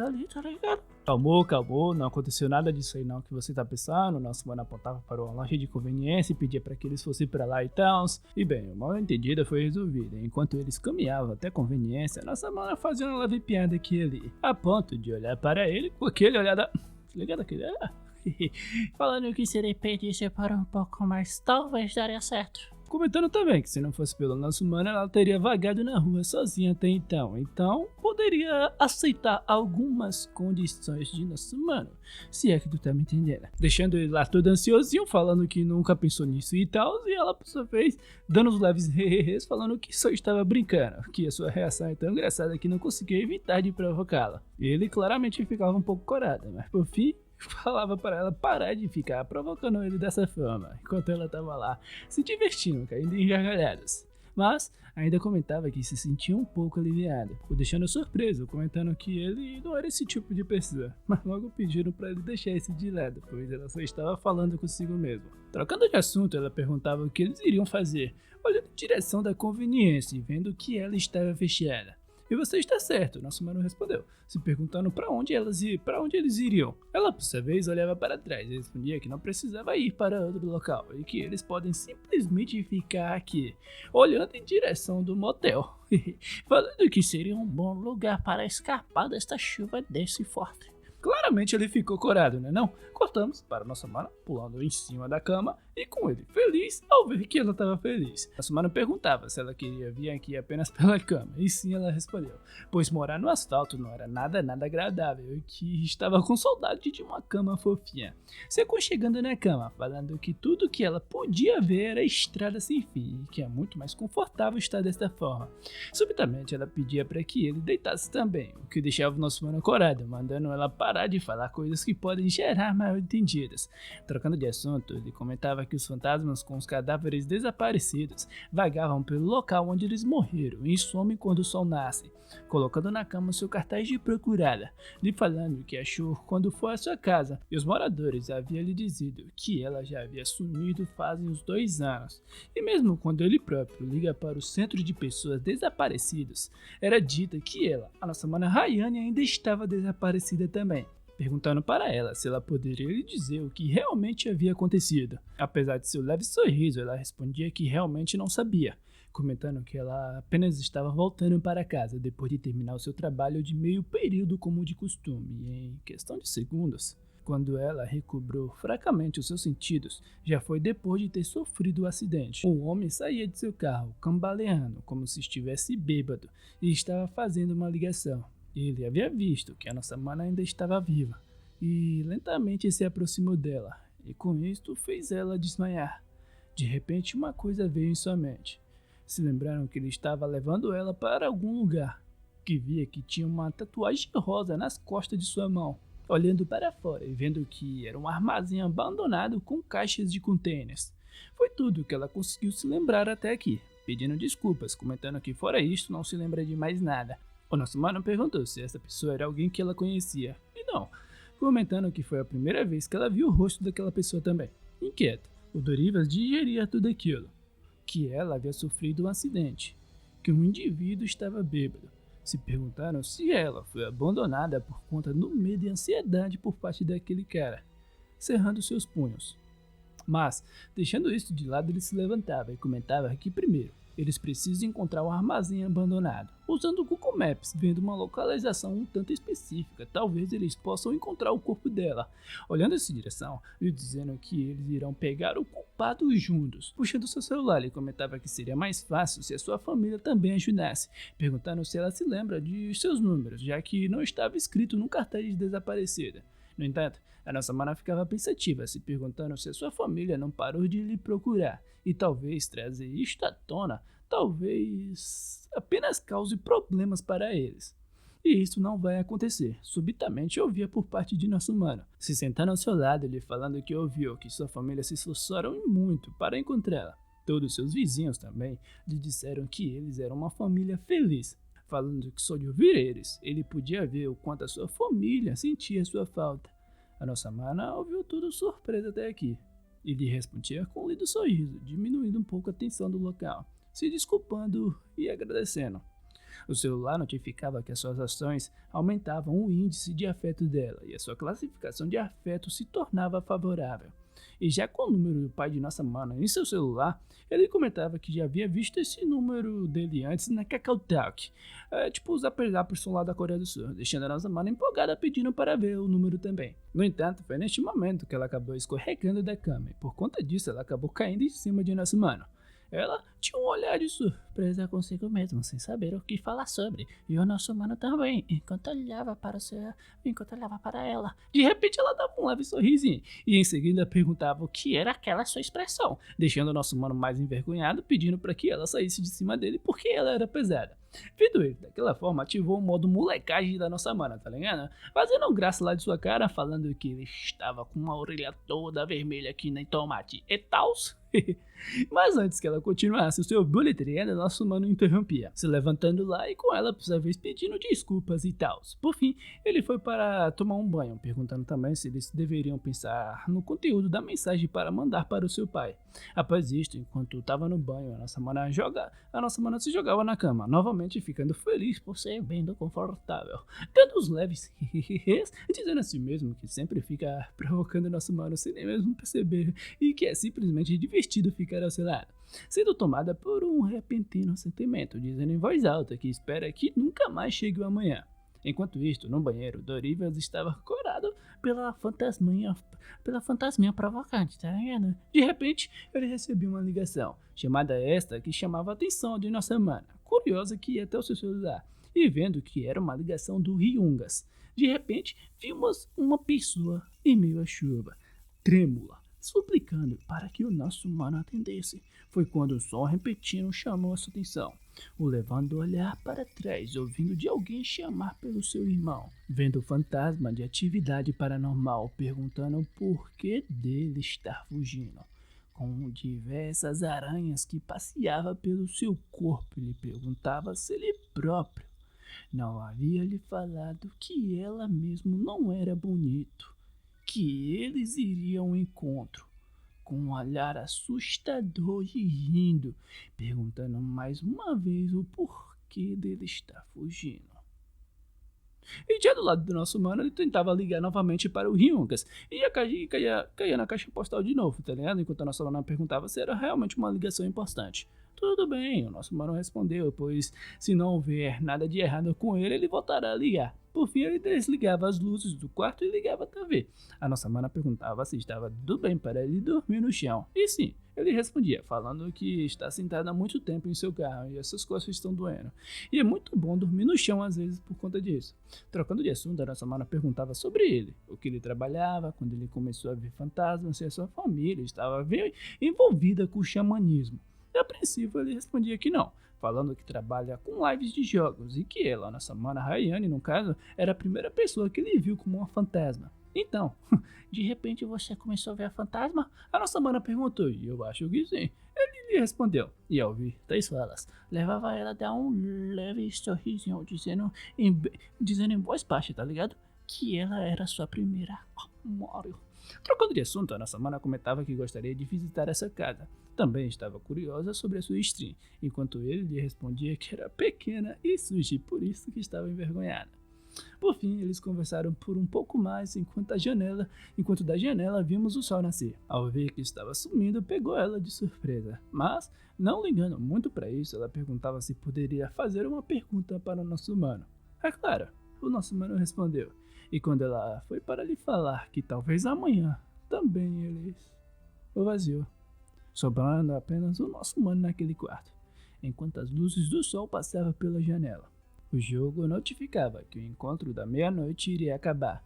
ali, tá ligado? Calmou, não aconteceu nada disso aí não que você tá pensando. Nosso mano apontava para uma loja de conveniência e pedia para que eles fossem para lá e tal. E bem, o mal entendido foi resolvido. Enquanto eles caminhavam até a conveniência, nossa mano fazia uma leve piada aqui e ali, a ponto de olhar para ele com aquele olhar da... ligado aquele olhar? Falando que se ele pedisse para um pouco mais, talvez daria certo. Comentando também que se não fosse pelo nosso mano, ela teria vagado na rua sozinha até então. Então, poderia aceitar algumas condições de nosso mano. Se é que tu tá me entendendo. Deixando ele lá todo ansiosinho, falando que nunca pensou nisso e tal. E ela, por sua vez, dando os leves hehehes, falando que só estava brincando. Que a sua reação é tão engraçada que não conseguia evitar de provocá-la. Ele claramente ficava um pouco corado, mas por fim... falava para ela parar de ficar provocando ele dessa forma, enquanto ela tava lá, se divertindo, caindo em gargalhadas. Mas ainda comentava que se sentia um pouco aliviado, o deixando surpreso, comentando que ele não era esse tipo de pessoa, mas logo pediram para ele deixar isso de lado, pois ela só estava falando consigo mesmo. Trocando de assunto, ela perguntava o que eles iriam fazer, olhando em direção da conveniência e vendo que ela estava fechada. E você está certo, nosso mano respondeu, se perguntando para onde eles iriam. Ela, por sua vez, olhava para trás e respondia que não precisava ir para outro local e que eles podem simplesmente ficar aqui, olhando em direção do motel, falando que seria um bom lugar para escapar desta chuva desse forte. Claramente ele ficou corado, né não? Cortamos para nossa mano pulando em cima da cama e com ele feliz ao ver que ela estava feliz. Nossa mano perguntava se ela queria vir aqui apenas pela cama e sim ela respondeu, pois morar no asfalto não era nada agradável e que estava com saudade de uma cama fofinha. Se aconchegando na cama, falando que tudo que ela podia ver era estrada sem fim e que é muito mais confortável estar desta forma. Subitamente ela pedia para que ele deitasse também, o que deixava o nosso mano corado, mandando ela parar de falar coisas que podem gerar mal entendidas. Trocando de assunto, ele comentava que os fantasmas com os cadáveres desaparecidos vagavam pelo local onde eles morreram e somem quando o sol nasce, colocando na cama seu cartaz de procurada, lhe falando que achou quando foi à sua casa e os moradores haviam lhe dizido que ela já havia sumido fazem uns 2 anos. E mesmo quando ele próprio liga para o centro de pessoas desaparecidas, era dita que ela, a nossa mana Rayane, ainda estava desaparecida também. Perguntando para ela se ela poderia lhe dizer o que realmente havia acontecido. Apesar de seu leve sorriso, ela respondia que realmente não sabia, comentando que ela apenas estava voltando para casa depois de terminar o seu trabalho de meio período como de costume, e em questão de segundos, quando ela recobrou fracamente os seus sentidos, já foi depois de ter sofrido o acidente. Um homem saía de seu carro, cambaleando como se estivesse bêbado, e estava fazendo uma ligação. Ele havia visto que a nossa mana ainda estava viva, e lentamente se aproximou dela, e com isto fez ela desmaiar. De repente uma coisa veio em sua mente. Se lembraram que ele estava levando ela para algum lugar, que via que tinha uma tatuagem rosa nas costas de sua mão. Olhando para fora e vendo que era um armazém abandonado com caixas de containers. Foi tudo que ela conseguiu se lembrar até aqui, pedindo desculpas, comentando que fora isto não se lembra de mais nada. O nosso mano perguntou se essa pessoa era alguém que ela conhecia, e não, comentando que foi a primeira vez que ela viu o rosto daquela pessoa também. Inquieta, o Dorivas digeria tudo aquilo, que ela havia sofrido um acidente, que um indivíduo estava bêbado. Se perguntaram se ela foi abandonada por conta do medo e ansiedade por parte daquele cara, cerrando seus punhos. Mas, deixando isso de lado, ele se levantava e comentava que primeiro, eles precisam encontrar um armazém abandonado. Usando o Google Maps, vendo uma localização um tanto específica, talvez eles possam encontrar o corpo dela. Olhando essa direção, e dizendo que eles irão pegar o culpado juntos. Puxando seu celular, ele comentava que seria mais fácil se a sua família também ajudasse, perguntando se ela se lembra de seus números, já que não estava escrito no cartaz de desaparecida. No entanto, a nossa mana ficava pensativa, se perguntando se a sua família não parou de lhe procurar, e talvez trazer isto à tona, talvez apenas cause problemas para eles. E isso não vai acontecer. Subitamente ouvia por parte de nosso mano, se sentando ao seu lado, ele falando que ouviu que sua família se esforçaram muito para encontrá-la. Todos seus vizinhos também lhe disseram que eles eram uma família feliz, falando que só de ouvir eles, ele podia ver o quanto a sua família sentia sua falta. A nossa mana ouviu tudo surpresa até aqui. E lhe respondia com um lindo sorriso, diminuindo um pouco a tensão do local, se desculpando e agradecendo. O celular notificava que as suas ações aumentavam o índice de afeto dela e a sua classificação de afeto se tornava favorável. E já com o número do pai de nossa mana em seu celular, ele comentava que já havia visto esse número dele antes na KakaoTalk, tipo os apps lá da Coreia do Sul, deixando a nossa mana empolgada pedindo para ver o número também. No entanto, foi neste momento que ela acabou escorregando da cama e por conta disso ela acabou caindo em cima de nosso mano. Ela tinha um olhar de surpresa consigo mesma, sem saber o que falar sobre. E o nosso mano também, enquanto olhava para ela. De repente ela dava um leve sorrisinho e em seguida perguntava o que era aquela sua expressão, deixando o nosso mano mais envergonhado, pedindo para que ela saísse de cima dele porque ela era pesada. Vendo ele daquela forma, ativou o modo molecagem da nossa mana, tá ligado? Fazendo graça lá de sua cara, falando que ele estava com uma orelha toda vermelha aqui nem tomate e tals. Mas antes que ela continuasse o seu bullet train, nosso mano interrompia, se levantando lá e com ela por sua vez pedindo desculpas e tal. Por fim, ele foi para tomar um banho, perguntando também se eles deveriam pensar no conteúdo da mensagem para mandar para o seu pai. Após isto, enquanto estava no banho, a nossa mana se jogava na cama, novamente ficando feliz por ser bem confortável, dando uns leves dizendo a si mesmo que sempre fica provocando nosso mano sem nem mesmo perceber e que é simplesmente divertido ficar ao seu lado, sendo tomada por um repentino sentimento, dizendo em voz alta que espera que nunca mais chegue o amanhã. Enquanto isto, no banheiro, Dorivas estava corado pela fantasminha provocante, tá ligado? De repente, ele recebeu uma ligação, chamada esta que chamava a atenção de nossa mana, curiosa que ia até o seu celular, e vendo que era uma ligação do Ryungas. De repente, vimos uma pessoa em meio à chuva, trêmula, suplicando para que o nosso mano atendesse. Foi quando o som repentino chamou a sua atenção, o levando a olhar para trás, ouvindo de alguém chamar pelo seu irmão, vendo o fantasma de atividade paranormal, perguntando o porquê dele estar fugindo, com diversas aranhas que passeava pelo seu corpo. Ele perguntava se ele próprio não havia lhe falado que ela mesmo não era bonito, que eles iriam ao encontro, com um olhar assustador e rindo, perguntando mais uma vez o porquê dele estar fugindo. E já do lado do nosso mano, ele tentava ligar novamente para o Ryungas e caía na caixa postal de novo, tá ligado? Enquanto a nossa mana perguntava se era realmente uma ligação importante. Tudo bem, o nosso mano respondeu, pois se não houver nada de errado com ele, ele voltará a ligar. Por fim, ele desligava as luzes do quarto e ligava a TV. A nossa mana perguntava se estava tudo bem para ele dormir no chão. E sim, ele respondia, falando que está sentado há muito tempo em seu carro e essas costas estão doendo. E é muito bom dormir no chão às vezes por conta disso. Trocando de assunto, a nossa mana perguntava sobre ele, o que ele trabalhava, quando ele começou a ver fantasmas, se a sua família estava envolvida com o xamanismo. E a princípio ele respondia que não, falando que trabalha com lives de jogos e que ela, nossa mana Rayane, no caso, era a primeira pessoa que ele viu como uma fantasma. Então, de repente você começou a ver a fantasma? A nossa mana perguntou, e eu acho que sim. Ele lhe respondeu, e ao ouvir tais falas, levava ela a dar um leve sorrisinho, dizendo em voz baixa, tá ligado? Que ela era sua primeira Mario. Trocando de assunto, a nossa mana comentava que gostaria de visitar essa casa. Também estava curiosa sobre a sua stream, enquanto ele lhe respondia que era pequena e suja, por isso que estava envergonhada. Por fim, eles conversaram por um pouco mais enquanto da janela vimos o sol nascer. Ao ver que estava sumindo, pegou ela de surpresa, mas, não ligando muito para isso, ela perguntava se poderia fazer uma pergunta para o nosso mano. É claro, o nosso mano respondeu, e quando ela foi para lhe falar que talvez amanhã também eles o vaziou, sobrando apenas o nosso mano naquele quarto, enquanto as luzes do sol passavam pela janela. O jogo notificava que o encontro da meia-noite iria acabar,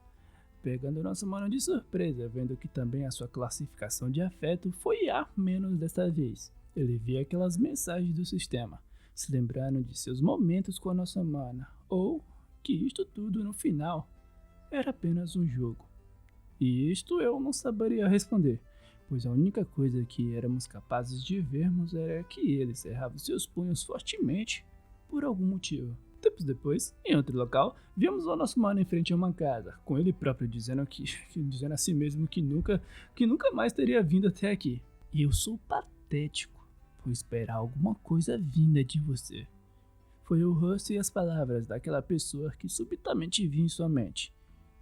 pegando nosso mano de surpresa, vendo que também a sua classificação de afeto foi A- desta vez. Ele via aquelas mensagens do sistema, se lembrando de seus momentos com a nossa mana, ou que isto tudo no final era apenas um jogo. E isto eu não saberia responder, pois a única coisa que éramos capazes de vermos era que ele cerrava seus punhos fortemente por algum motivo. Tempos depois, em outro local, vimos o nosso mano em frente a uma casa, com ele próprio dizendo dizendo a si mesmo que nunca mais teria vindo até aqui. E eu sou patético por esperar alguma coisa vinda de você. Foi o rosto e as palavras daquela pessoa que subitamente vi em sua mente,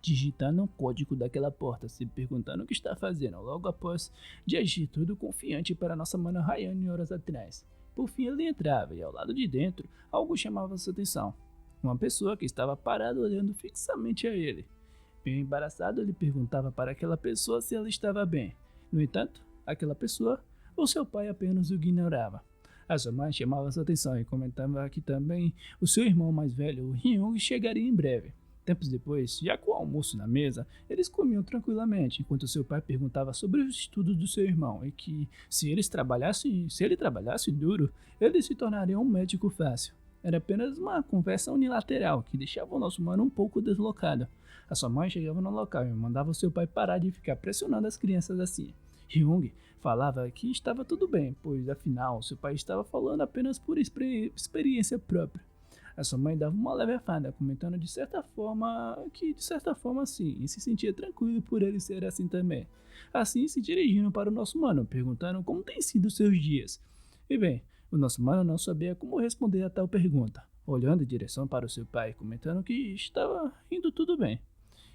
digitando o código daquela porta, se perguntando o que está fazendo logo após de agir todo confiante para nossa mana Rayane horas atrás. Por fim ele entrava e ao lado de dentro algo chamava sua atenção. Uma pessoa que estava parada olhando fixamente a ele. Bem embaraçado ele perguntava para aquela pessoa se ela estava bem. No entanto, aquela pessoa ou seu pai apenas o ignorava. A sua mãe chamava sua atenção e comentava que também o seu irmão mais velho, o Hyung, chegaria em breve. Tempos depois, já com o almoço na mesa, eles comiam tranquilamente, enquanto seu pai perguntava sobre os estudos do seu irmão e que, se ele trabalhasse duro, ele se tornaria um médico fácil. Era apenas uma conversa unilateral que deixava o nosso mano um pouco deslocado. A sua mãe chegava no local e mandava seu pai parar de ficar pressionando as crianças assim. Hyung falava que estava tudo bem, pois afinal seu pai estava falando apenas por experiência própria. A sua mãe dava uma leve afada, comentando de certa forma sim, e se sentia tranquilo por ele ser assim também. Assim se dirigindo para o nosso mano, perguntando como têm sido seus dias. E bem, o nosso mano não sabia como responder a tal pergunta, olhando em direção para o seu pai, comentando que estava indo tudo bem.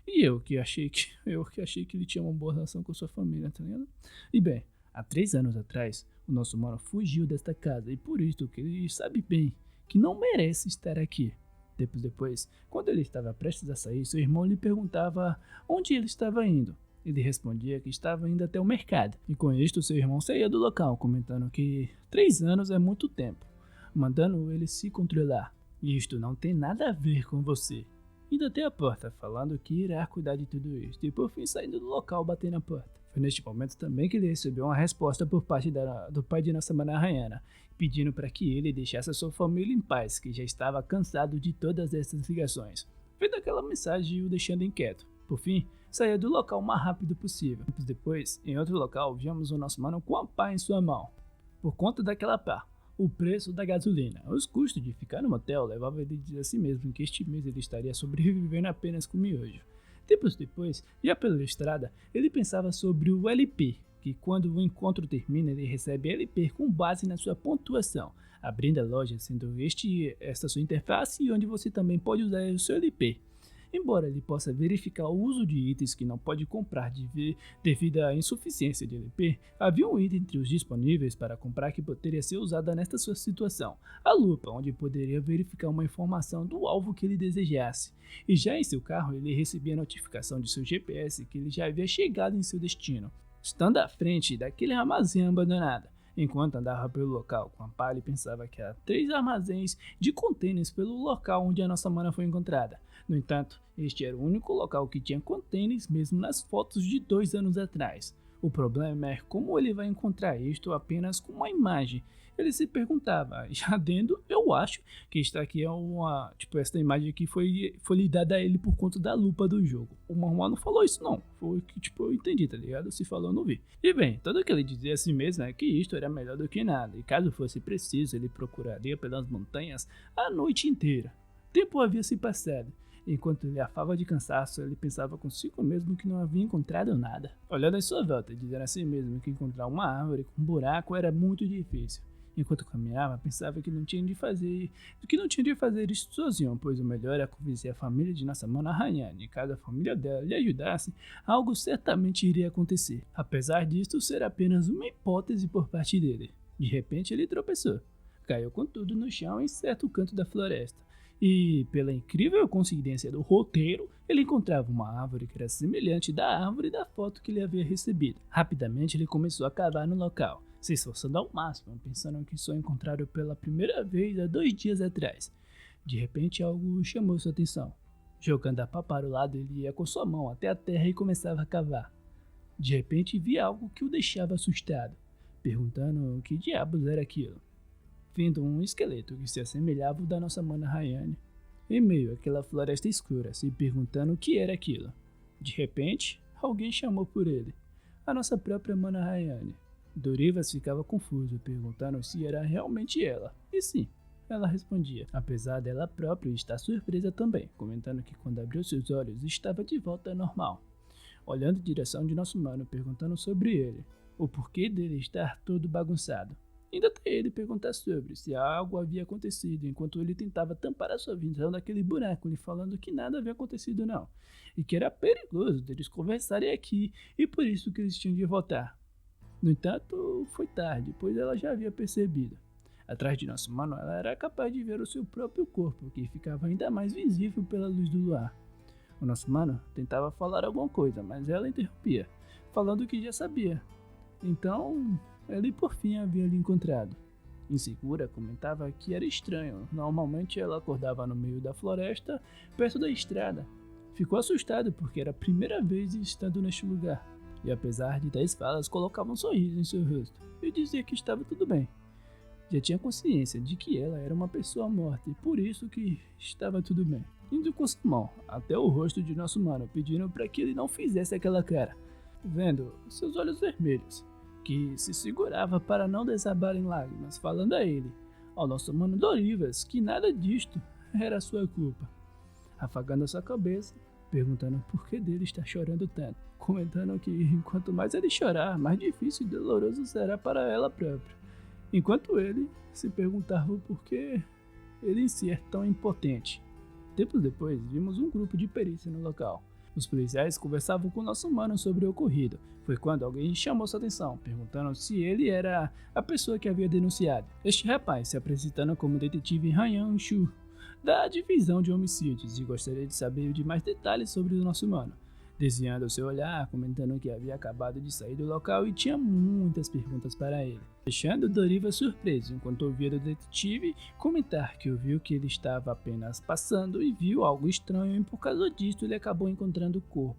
E eu que achei que ele tinha uma boa relação com sua família, tá ligado? E bem, há 3 anos atrás, o nosso mano fugiu desta casa e por isso que ele sabe bem que não merece estar aqui. Tempos depois, quando ele estava prestes a sair, seu irmão lhe perguntava onde ele estava indo. Ele respondia que estava indo até o mercado, e com isto seu irmão saía do local, comentando que 3 anos é muito tempo, mandando ele se controlar. E isto não tem nada a ver com você. Indo até a porta, falando que irá cuidar de tudo isso, e por fim saindo do local batendo na porta. Foi neste momento também que ele recebeu uma resposta por parte do pai de nossa mana Rayana, pedindo para que ele deixasse a sua família em paz, que já estava cansado de todas essas ligações. Vendo aquela mensagem e o deixando inquieto. Por fim, saía do local o mais rápido possível. Tempos depois, em outro local, vimos o nosso mano com a pá em sua mão. Por conta daquela pá, o preço da gasolina, os custos de ficar no motel levavam ele a dizer a si mesmo que este mês ele estaria sobrevivendo apenas com miojo. Tempos depois, já pela estrada, ele pensava sobre o LP, que quando o encontro termina ele recebe LP com base na sua pontuação, abrindo a loja sendo esta sua interface onde você também pode usar o seu LP. Embora ele possa verificar o uso de itens que não pode comprar devido à insuficiência de LP, havia um item entre os disponíveis para comprar que poderia ser usada nesta sua situação, a lupa, onde poderia verificar uma informação do alvo que ele desejasse. E já em seu carro ele recebia a notificação de seu GPS que ele já havia chegado em seu destino, estando à frente daquele armazém abandonado. Enquanto andava pelo local com a pá, ele pensava que há 3 armazéns de contêineres pelo local onde a nossa mana foi encontrada. No entanto, este era o único local que tinha contêineres mesmo nas fotos de 2 anos atrás. O problema é como ele vai encontrar isto apenas com uma imagem. Ele se perguntava, já adendo, eu acho que esta aqui é uma, esta imagem aqui foi lhe dada a ele por conta da lupa do jogo. O manual não falou isso não, foi que eu entendi, tá ligado? Se falou eu não vi. E bem, tudo que ele dizia a si mesmo é que isto era melhor do que nada, e caso fosse preciso ele procuraria pelas montanhas a noite inteira. O tempo havia se passado. Enquanto ele afava de cansaço, ele pensava consigo mesmo que não havia encontrado nada. Olhando em sua volta, dizendo a si mesmo que encontrar uma árvore com um buraco era muito difícil. Enquanto caminhava, pensava que não tinha de fazer isso sozinho, pois o melhor era convencer a família de nossa mana Rayane. E caso a família dela lhe ajudasse, algo certamente iria acontecer. Apesar disto ser apenas uma hipótese por parte dele. De repente ele tropeçou. Caiu com tudo no chão em certo canto da floresta. E, pela incrível coincidência do roteiro, ele encontrava uma árvore que era semelhante da árvore da foto que ele havia recebido. Rapidamente ele começou a cavar no local, se esforçando ao máximo, pensando que só encontraram pela primeira vez há 2 dias atrás. De repente algo chamou sua atenção. Jogando a pá para o lado, ele ia com sua mão até a terra e começava a cavar. De repente via algo que o deixava assustado, perguntando o que diabos era aquilo. Vendo um esqueleto que se assemelhava ao da nossa mana Rayane. em meio àquela floresta escura, se perguntando o que era aquilo. De repente, alguém chamou por ele. A nossa própria Mana Rayane. Dorivas ficava confuso, perguntando se era realmente ela. E sim, ela respondia, apesar dela própria estar surpresa também, comentando que quando abriu seus olhos estava de volta ao normal. Olhando em direção de nosso mano, perguntando sobre ele, o porquê dele estar todo bagunçado. Ainda até ele perguntar sobre se algo havia acontecido, enquanto ele tentava tampar a sua visão daquele buraco, lhe falando que nada havia acontecido não, e que era perigoso deles conversarem aqui, e por isso que eles tinham de voltar. No entanto, foi tarde, pois ela já havia percebido. Atrás de nosso mano, ela era capaz de ver o seu próprio corpo, que ficava ainda mais visível pela luz do luar. O nosso mano tentava falar alguma coisa, mas ela interrompia, falando que já sabia. Então, ele por fim havia lhe encontrado. Insegura, comentava que era estranho. Normalmente ela acordava no meio da floresta, perto da estrada. Ficou assustado porque era a primeira vez estando neste lugar. E apesar de 10 falas, colocava um sorriso em seu rosto e dizia que estava tudo bem. Já tinha consciência de que ela era uma pessoa morta e por isso que estava tudo bem. Indo com sua mão até o rosto de nosso mano, pedindo para que ele não fizesse aquela cara, vendo seus olhos vermelhos, que se segurava para não desabar em lágrimas, falando a ele, ao nosso mano Dorivas, que nada disto era sua culpa. Afagando a sua cabeça, perguntando por que dele está chorando tanto, comentando que quanto mais ele chorar, mais difícil e doloroso será para ela própria. Enquanto ele se perguntava o porquê ele em si é tão impotente. Tempos depois, vimos um grupo de perícia no local. Os policiais conversavam com o nosso mano sobre o ocorrido. Foi quando alguém chamou sua atenção, perguntando se ele era a pessoa que havia denunciado. Este rapaz se apresentando como detetive Ryan Shu, da divisão de homicídios, e gostaria de saber de mais detalhes sobre o nosso mano. Desviando seu olhar, comentando que havia acabado de sair do local e tinha muitas perguntas para ele, deixando Dorivas surpreso enquanto ouvia o detetive comentar que ouviu que ele estava apenas passando e viu algo estranho e por causa disso ele acabou encontrando o corpo,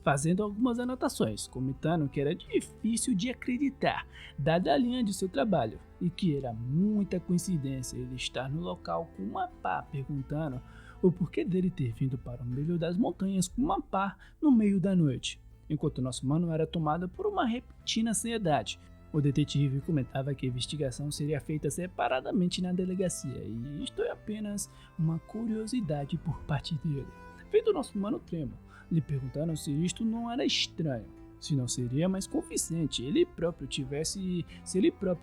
fazendo algumas anotações, comentando que era difícil de acreditar, dada a linha de seu trabalho, e que era muita coincidência ele estar no local com uma pá, perguntando o porquê dele ter vindo para o meio das montanhas com uma pá no meio da noite, enquanto nosso mano era tomado por uma repentina ansiedade. O detetive comentava que a investigação seria feita separadamente na delegacia, e isto é apenas uma curiosidade por parte dele. Vendo nosso mano tremo, lhe perguntando se isto não era estranho, se não seria mais convincente se ele próprio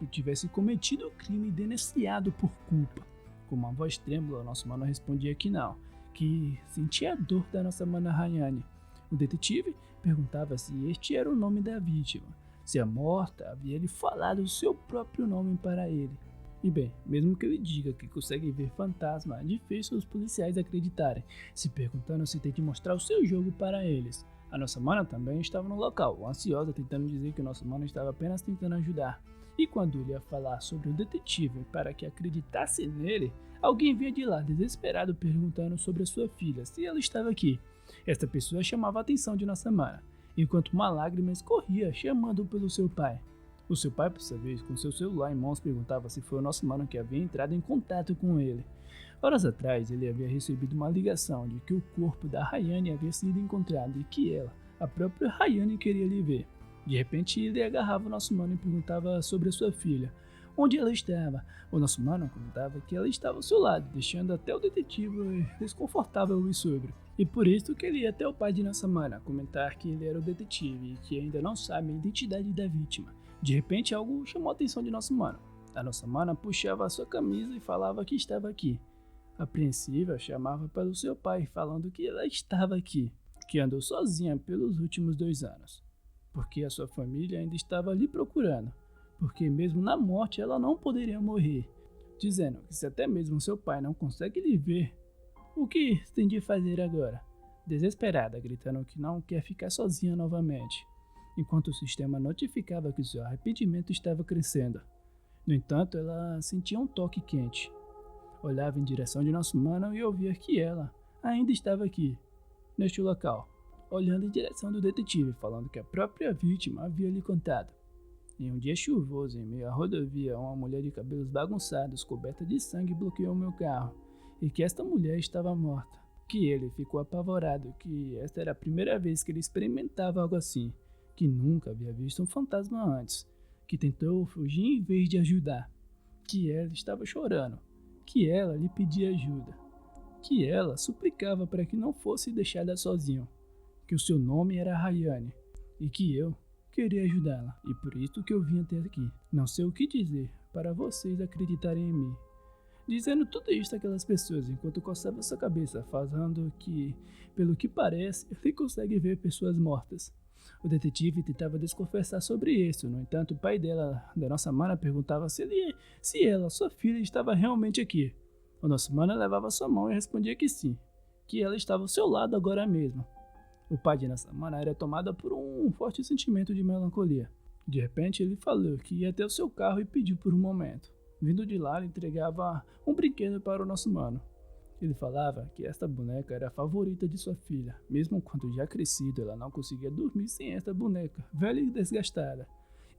tivesse cometido o crime denunciado por culpa. Com uma voz trêmula, nosso mano respondia que não, que sentia a dor da nossa mana Rayane. O detetive perguntava se este era o nome da vítima, se a morta havia lhe falado o seu próprio nome para ele. E bem, mesmo que ele diga que consegue ver fantasma, é difícil os policiais acreditarem, se perguntando se tem de mostrar o seu jogo para eles. A nossa mana também estava no local, ansiosa, tentando dizer que o nosso mano estava apenas tentando ajudar. E quando ele ia falar sobre o detetive para que acreditasse nele, alguém vinha de lá desesperado perguntando sobre a sua filha, se ela estava aqui. Esta pessoa chamava a atenção de nossa mana, enquanto uma lágrima escorria chamando pelo seu pai. O seu pai, por sua vez, com seu celular em mãos, perguntava se foi o nosso mano que havia entrado em contato com ele. Horas atrás, ele havia recebido uma ligação de que o corpo da Rayane havia sido encontrado e que ela, a própria Rayane, queria lhe ver. De repente, ele agarrava o nosso mano e perguntava sobre a sua filha, onde ela estava. O nosso mano comentava que ela estava ao seu lado, deixando até o detetive desconfortável ouvir sobre. E por isso que ele ia até o pai de nossa mana comentar que ele era o detetive e que ainda não sabe a identidade da vítima. De repente, algo chamou a atenção de nosso mano. A nossa mana puxava a sua camisa e falava que estava aqui. Apreensiva, chamava pelo seu pai, falando que ela estava aqui, que andou sozinha pelos últimos 2 anos. Porque a sua família ainda estava ali procurando, porque mesmo na morte ela não poderia morrer, dizendo que se até mesmo seu pai não consegue lhe ver, o que tem de fazer agora? Desesperada, gritando que não quer ficar sozinha novamente, enquanto o sistema notificava que seu arrependimento estava crescendo. No entanto, ela sentia um toque quente. Olhava em direção de nosso mano e ouvia que ela ainda estava aqui, neste local, olhando em direção do detetive, falando que a própria vítima havia lhe contado. Em um dia chuvoso, em meio à rodovia, uma mulher de cabelos bagunçados, coberta de sangue, bloqueou meu carro e que esta mulher estava morta. Que ele ficou apavorado, que esta era a primeira vez que ele experimentava algo assim, que nunca havia visto um fantasma antes, que tentou fugir em vez de ajudar, que ela estava chorando, que ela lhe pedia ajuda, que ela suplicava para que não fosse deixada sozinha, que o seu nome era Rayane e que eu queria ajudá-la, e por isso que eu vim até aqui. Não sei o que dizer para vocês acreditarem em mim. Dizendo tudo isto àquelas pessoas, enquanto coçava sua cabeça, falando que, pelo que parece, ele consegue ver pessoas mortas. O detetive tentava desconversar sobre isso, no entanto, o pai dela, da nossa mana, perguntava se ela, sua filha, estava realmente aqui. O nosso mana levava sua mão e respondia que sim, que ela estava ao seu lado agora mesmo. O pai de nossa mana era tomado por um forte sentimento de melancolia. De repente, ele falou que ia até o seu carro e pediu por um momento. Vindo de lá, ele entregava um brinquedo para o nosso mano. Ele falava que esta boneca era a favorita de sua filha. Mesmo quando já crescido, ela não conseguia dormir sem esta boneca, velha e desgastada.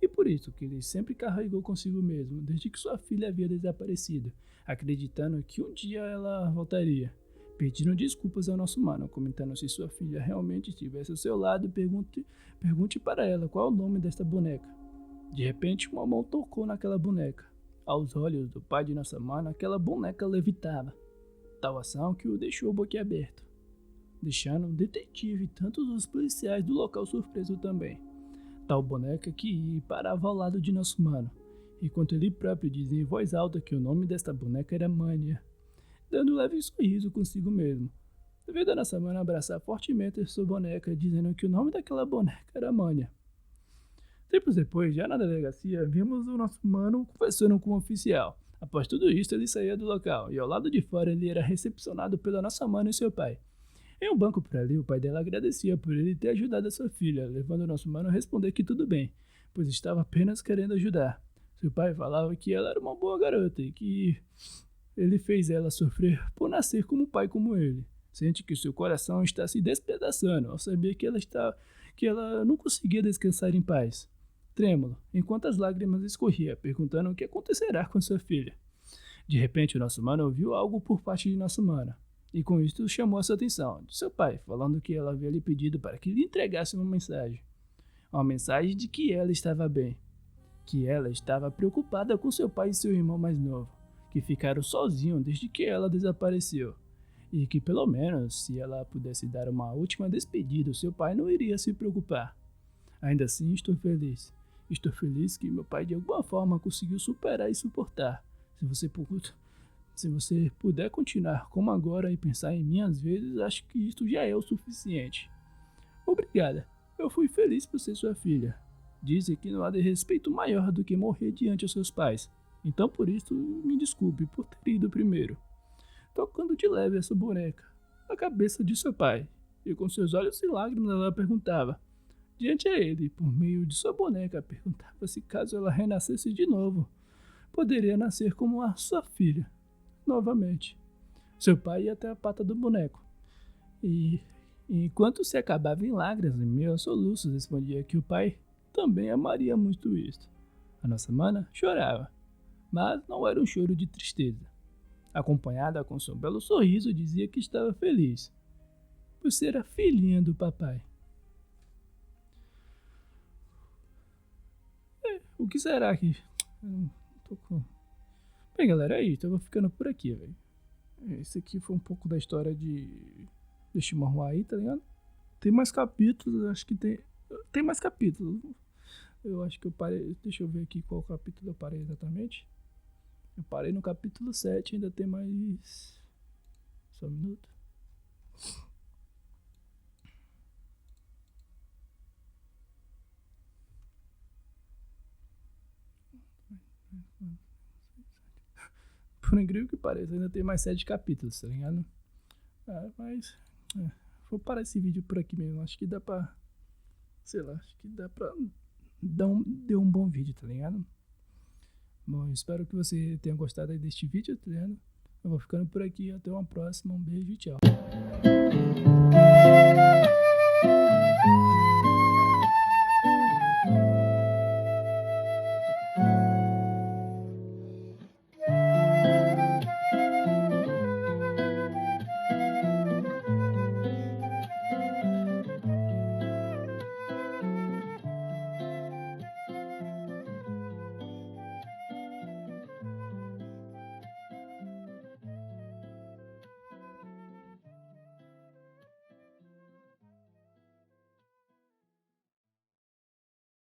E por isso que ele sempre carregou consigo mesmo, desde que sua filha havia desaparecido, acreditando que um dia ela voltaria. Pedindo desculpas ao nosso mano, comentando se sua filha realmente estivesse ao seu lado, pergunte para ela qual é o nome desta boneca. De repente, uma mão tocou naquela boneca. Aos olhos do pai de nossa mana, aquela boneca levitava. Tal ação que o deixou boquiaberto, deixando um detetive e tantos os policiais do local surpreso também. Tal boneca que parava ao lado de nosso mano, enquanto ele próprio dizia em voz alta que o nome desta boneca era Mania, dando um leve sorriso consigo mesmo. Vendo a nossa mana abraçar fortemente sua boneca, dizendo que o nome daquela boneca era Mania. Tempos depois, já na delegacia, vimos o nosso mano conversando com um oficial. Após tudo isso, ele saía do local, e ao lado de fora ele era recepcionado pela nossa mana e seu pai. Em um banco por ali, o pai dela agradecia por ele ter ajudado a sua filha, levando o nosso mano a responder que tudo bem, pois estava apenas querendo ajudar. Seu pai falava que ela era uma boa garota e que ele fez ela sofrer por nascer como um pai como ele. Sente que seu coração está se despedaçando ao saber que ela não conseguia descansar em paz. Trêmulo, enquanto as lágrimas escorriam, perguntando o que acontecerá com sua filha. De repente, o nosso mano ouviu algo por parte de nossa mana, e com isso chamou a sua atenção de seu pai, falando que ela havia lhe pedido para que lhe entregasse uma mensagem de que ela estava bem, que ela estava preocupada com seu pai e seu irmão mais novo, que ficaram sozinhos desde que ela desapareceu, e que pelo menos se ela pudesse dar uma última despedida, seu pai não iria se preocupar. Ainda assim, estou feliz. Estou feliz que meu pai de alguma forma conseguiu superar e suportar. Se você puder continuar como agora e pensar em mim às vezes, acho que isto já é o suficiente. Obrigada. Eu fui feliz por ser sua filha. Dizem que não há de respeito maior do que morrer diante de seus pais. Então por isso, me desculpe por ter ido primeiro. Tocando de leve essa boneca na cabeça de seu pai, e com seus olhos em lágrimas ela perguntava. Diante a ele, por meio de sua boneca, perguntava se caso ela renascesse de novo, poderia nascer como a sua filha, novamente. Seu pai ia até a pata do boneco, e enquanto se acabava em lágrimas e meio a soluços, respondia que o pai também amaria muito isto. A nossa mana chorava, mas não era um choro de tristeza. Acompanhada com seu belo sorriso, dizia que estava feliz, por ser a filhinha do papai. O que será que... Eu não tô com... Bem, galera, é isso. Eu vou ficando por aqui, velho. Esse aqui foi um pouco da história de Chimarrão aí, tá ligado? Tem mais capítulos, acho que tem... Tem mais capítulos. Eu acho que eu parei... Deixa eu ver aqui qual capítulo eu parei exatamente. Eu parei no capítulo 7, ainda tem mais... Só um minuto. Por incrível que pareça, ainda tem mais 7 capítulos, tá ligado? Mas vou parar esse vídeo por aqui mesmo. Acho que dá pra... Sei lá, acho que dá pra... Deu um bom vídeo, tá ligado? Bom, espero que você tenha gostado aí deste vídeo, tá ligado? Eu vou ficando por aqui, até uma próxima, um beijo e tchau.